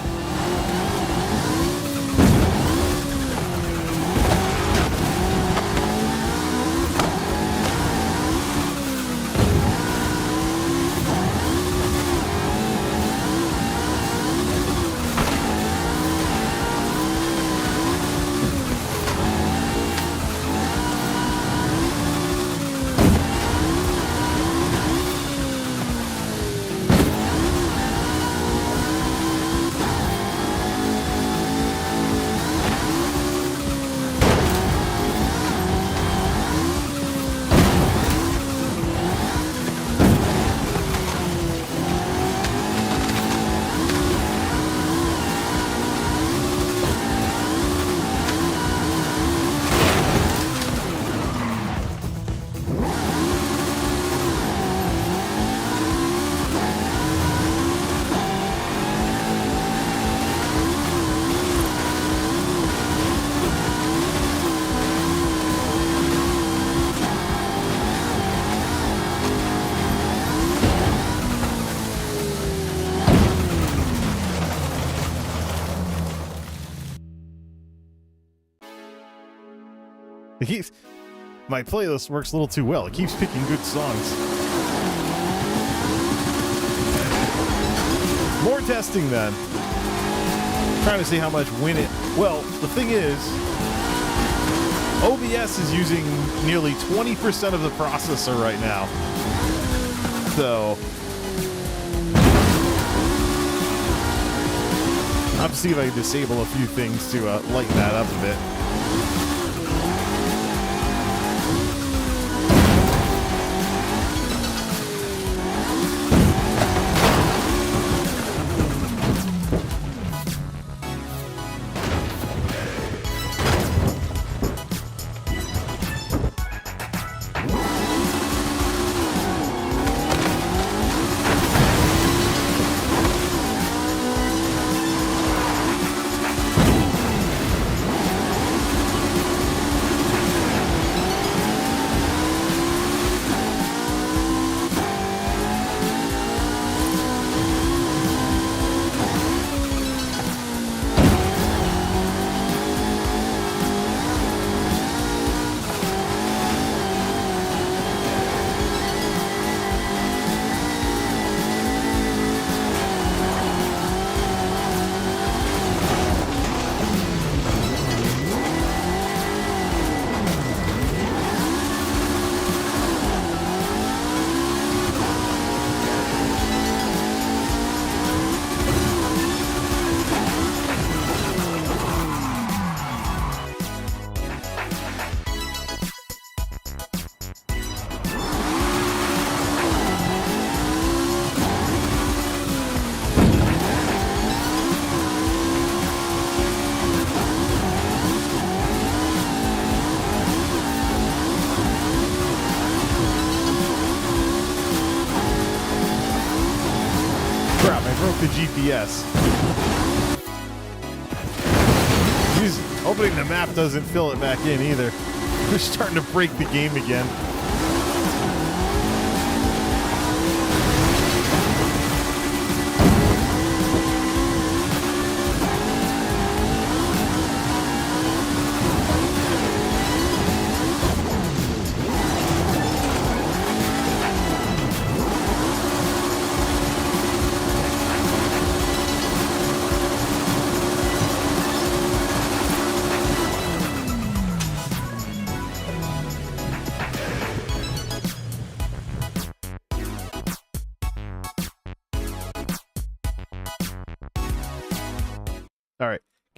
My playlist works a little too well. It keeps picking good songs. More testing then. Trying to see how much win it. Well, the thing is, OBS is using nearly 20% of the processor right now. So I'll have to see if I can disable a few things to lighten that up a bit. The GPS. Opening the map doesn't fill it back in either. We're starting to break the game again.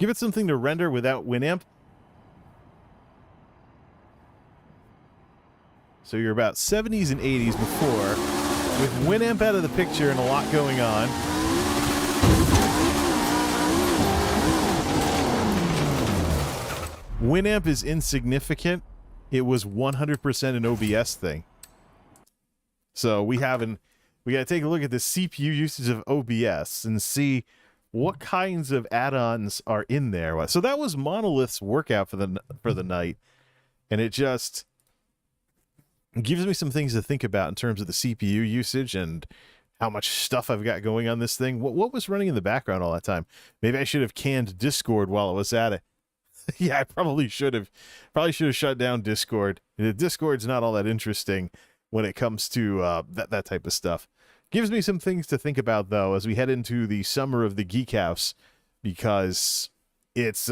Give it something to render without Winamp. So you're about 70s and 80s before, with Winamp out of the picture and a lot going on. Winamp is insignificant. It was 100% an OBS thing. So we got to take a look at the CPU usage of OBS and see what kinds of add-ons are in there. So that was Monolith's workout for the night, and it just gives me some things to think about in terms of the CPU usage and how much stuff I've got going on this thing. What was running in the background all that time? Maybe I should have canned Discord while I was at it. Yeah, I probably should have. Probably should have shut down Discord. Discord's not all that interesting when it comes to that type of stuff. Gives me some things to think about, though, as we head into the summer of the Geek House, because it's,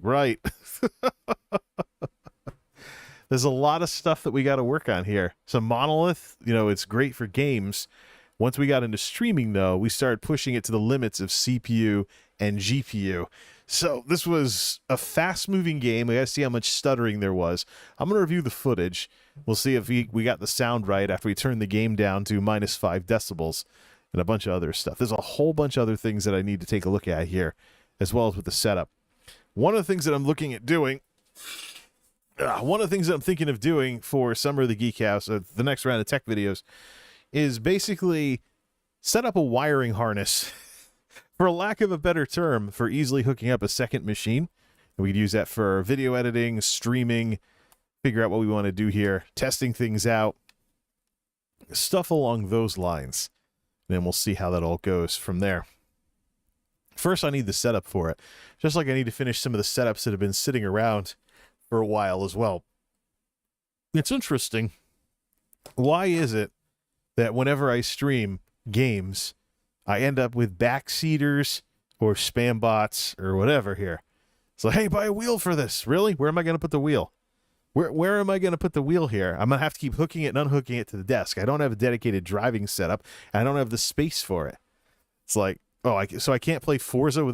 right. There's a lot of stuff that we got to work on here. So Monolith, it's great for games. Once we got into streaming, though, we started pushing it to the limits of CPU and GPU. So this was a fast-moving game. We got to see how much stuttering there was. I'm going to review the footage. We'll see if we got the sound right after we turn the game down to -5 decibels and a bunch of other stuff. There's a whole bunch of other things that I need to take a look at here, as well as with the setup. One of the things that I'm looking at doing, one of the things that I'm thinking of doing for Summer of the Geek House, the next round of tech videos, is basically set up a wiring harness, for lack of a better term, for easily hooking up a second machine. And we could use that for video editing, streaming, figure out what we want to do here, testing things out, stuff along those lines. And then we'll see how that all goes from there. First, I need the setup for it, just like I need to finish some of the setups that have been sitting around for a while as well. It's interesting. Why is it that whenever I stream games, I end up with backseaters or spam bots or whatever here? It's like, hey, buy a wheel for this. Really? Where am I going to put the wheel? Where am I going to put the wheel here? I'm going to have to keep hooking it and unhooking it to the desk. I don't have a dedicated driving setup, and I don't have the space for it. It's like, so I can't play Forza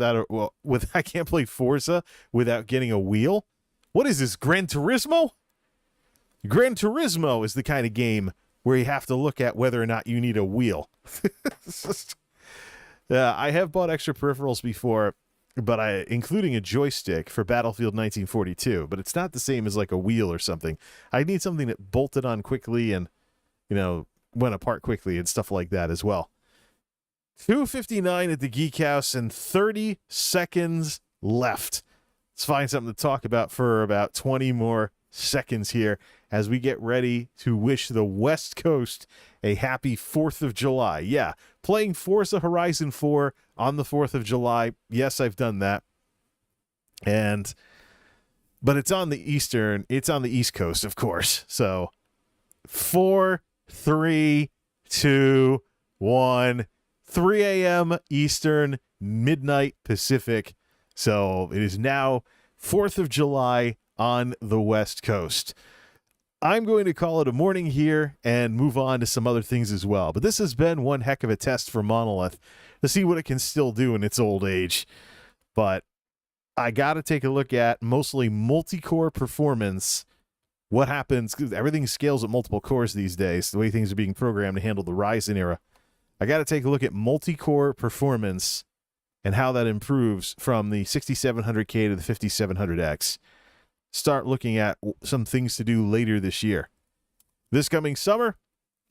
I can't play Forza without getting a wheel? What is this, Gran Turismo? Gran Turismo is the kind of game where you have to look at whether or not you need a wheel. Yeah, I have bought extra peripherals before, but including a joystick for Battlefield 1942, but it's not the same as like a wheel or something. I need something that bolted on quickly and, went apart quickly and stuff like that as well. 2:59 at the Geek House and 30 seconds left. Let's find something to talk about for about 20 more seconds here as we get ready to wish the West Coast a happy 4th of July. Yeah, playing Forza Horizon 4 on the 4th of July. Yes, I've done that. But it's on the East Coast, of course. So 4, 3, 2, 1, 3 a.m. Eastern, midnight Pacific. So it is now 4th of July on the West Coast. I'm going to call it a morning here and move on to some other things as well. But this has been one heck of a test for Monolith to see what it can still do in its old age. But I got to take a look at mostly multi-core performance. What happens, because everything scales at multiple cores these days, the way things are being programmed to handle the Ryzen era. I got to take a look at multi-core performance and how that improves from the 6700K to the 5700X. Start looking at some things to do later this year. This coming summer,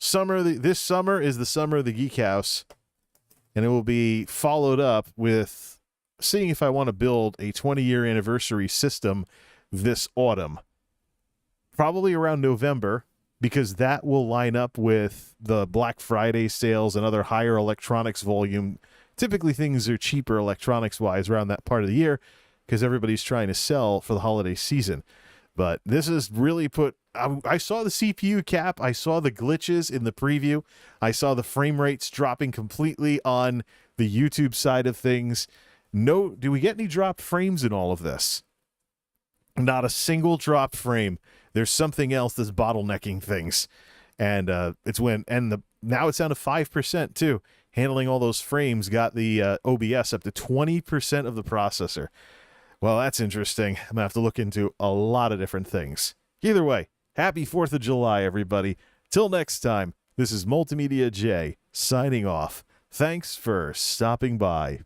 this summer is the summer of the Geek House, and it will be followed up with seeing if I want to build a 20-year anniversary system this autumn. Probably around November, because that will line up with the Black Friday sales and other higher electronics volume. Typically, things are cheaper electronics-wise around that part of the year because everybody's trying to sell for the holiday season. But this has really put... I saw the CPU cap. I saw the glitches in the preview. I saw the frame rates dropping completely on the YouTube side of things. No, do we get any dropped frames in all of this? Not a single dropped frame. There's something else that's bottlenecking things. And now it's down to 5% too. Handling all those frames got the OBS up to 20% of the processor. Well, that's interesting. I'm going to have to look into a lot of different things. Either way, happy 4th of July, everybody. Till next time, this is MultimediaJay signing off. Thanks for stopping by.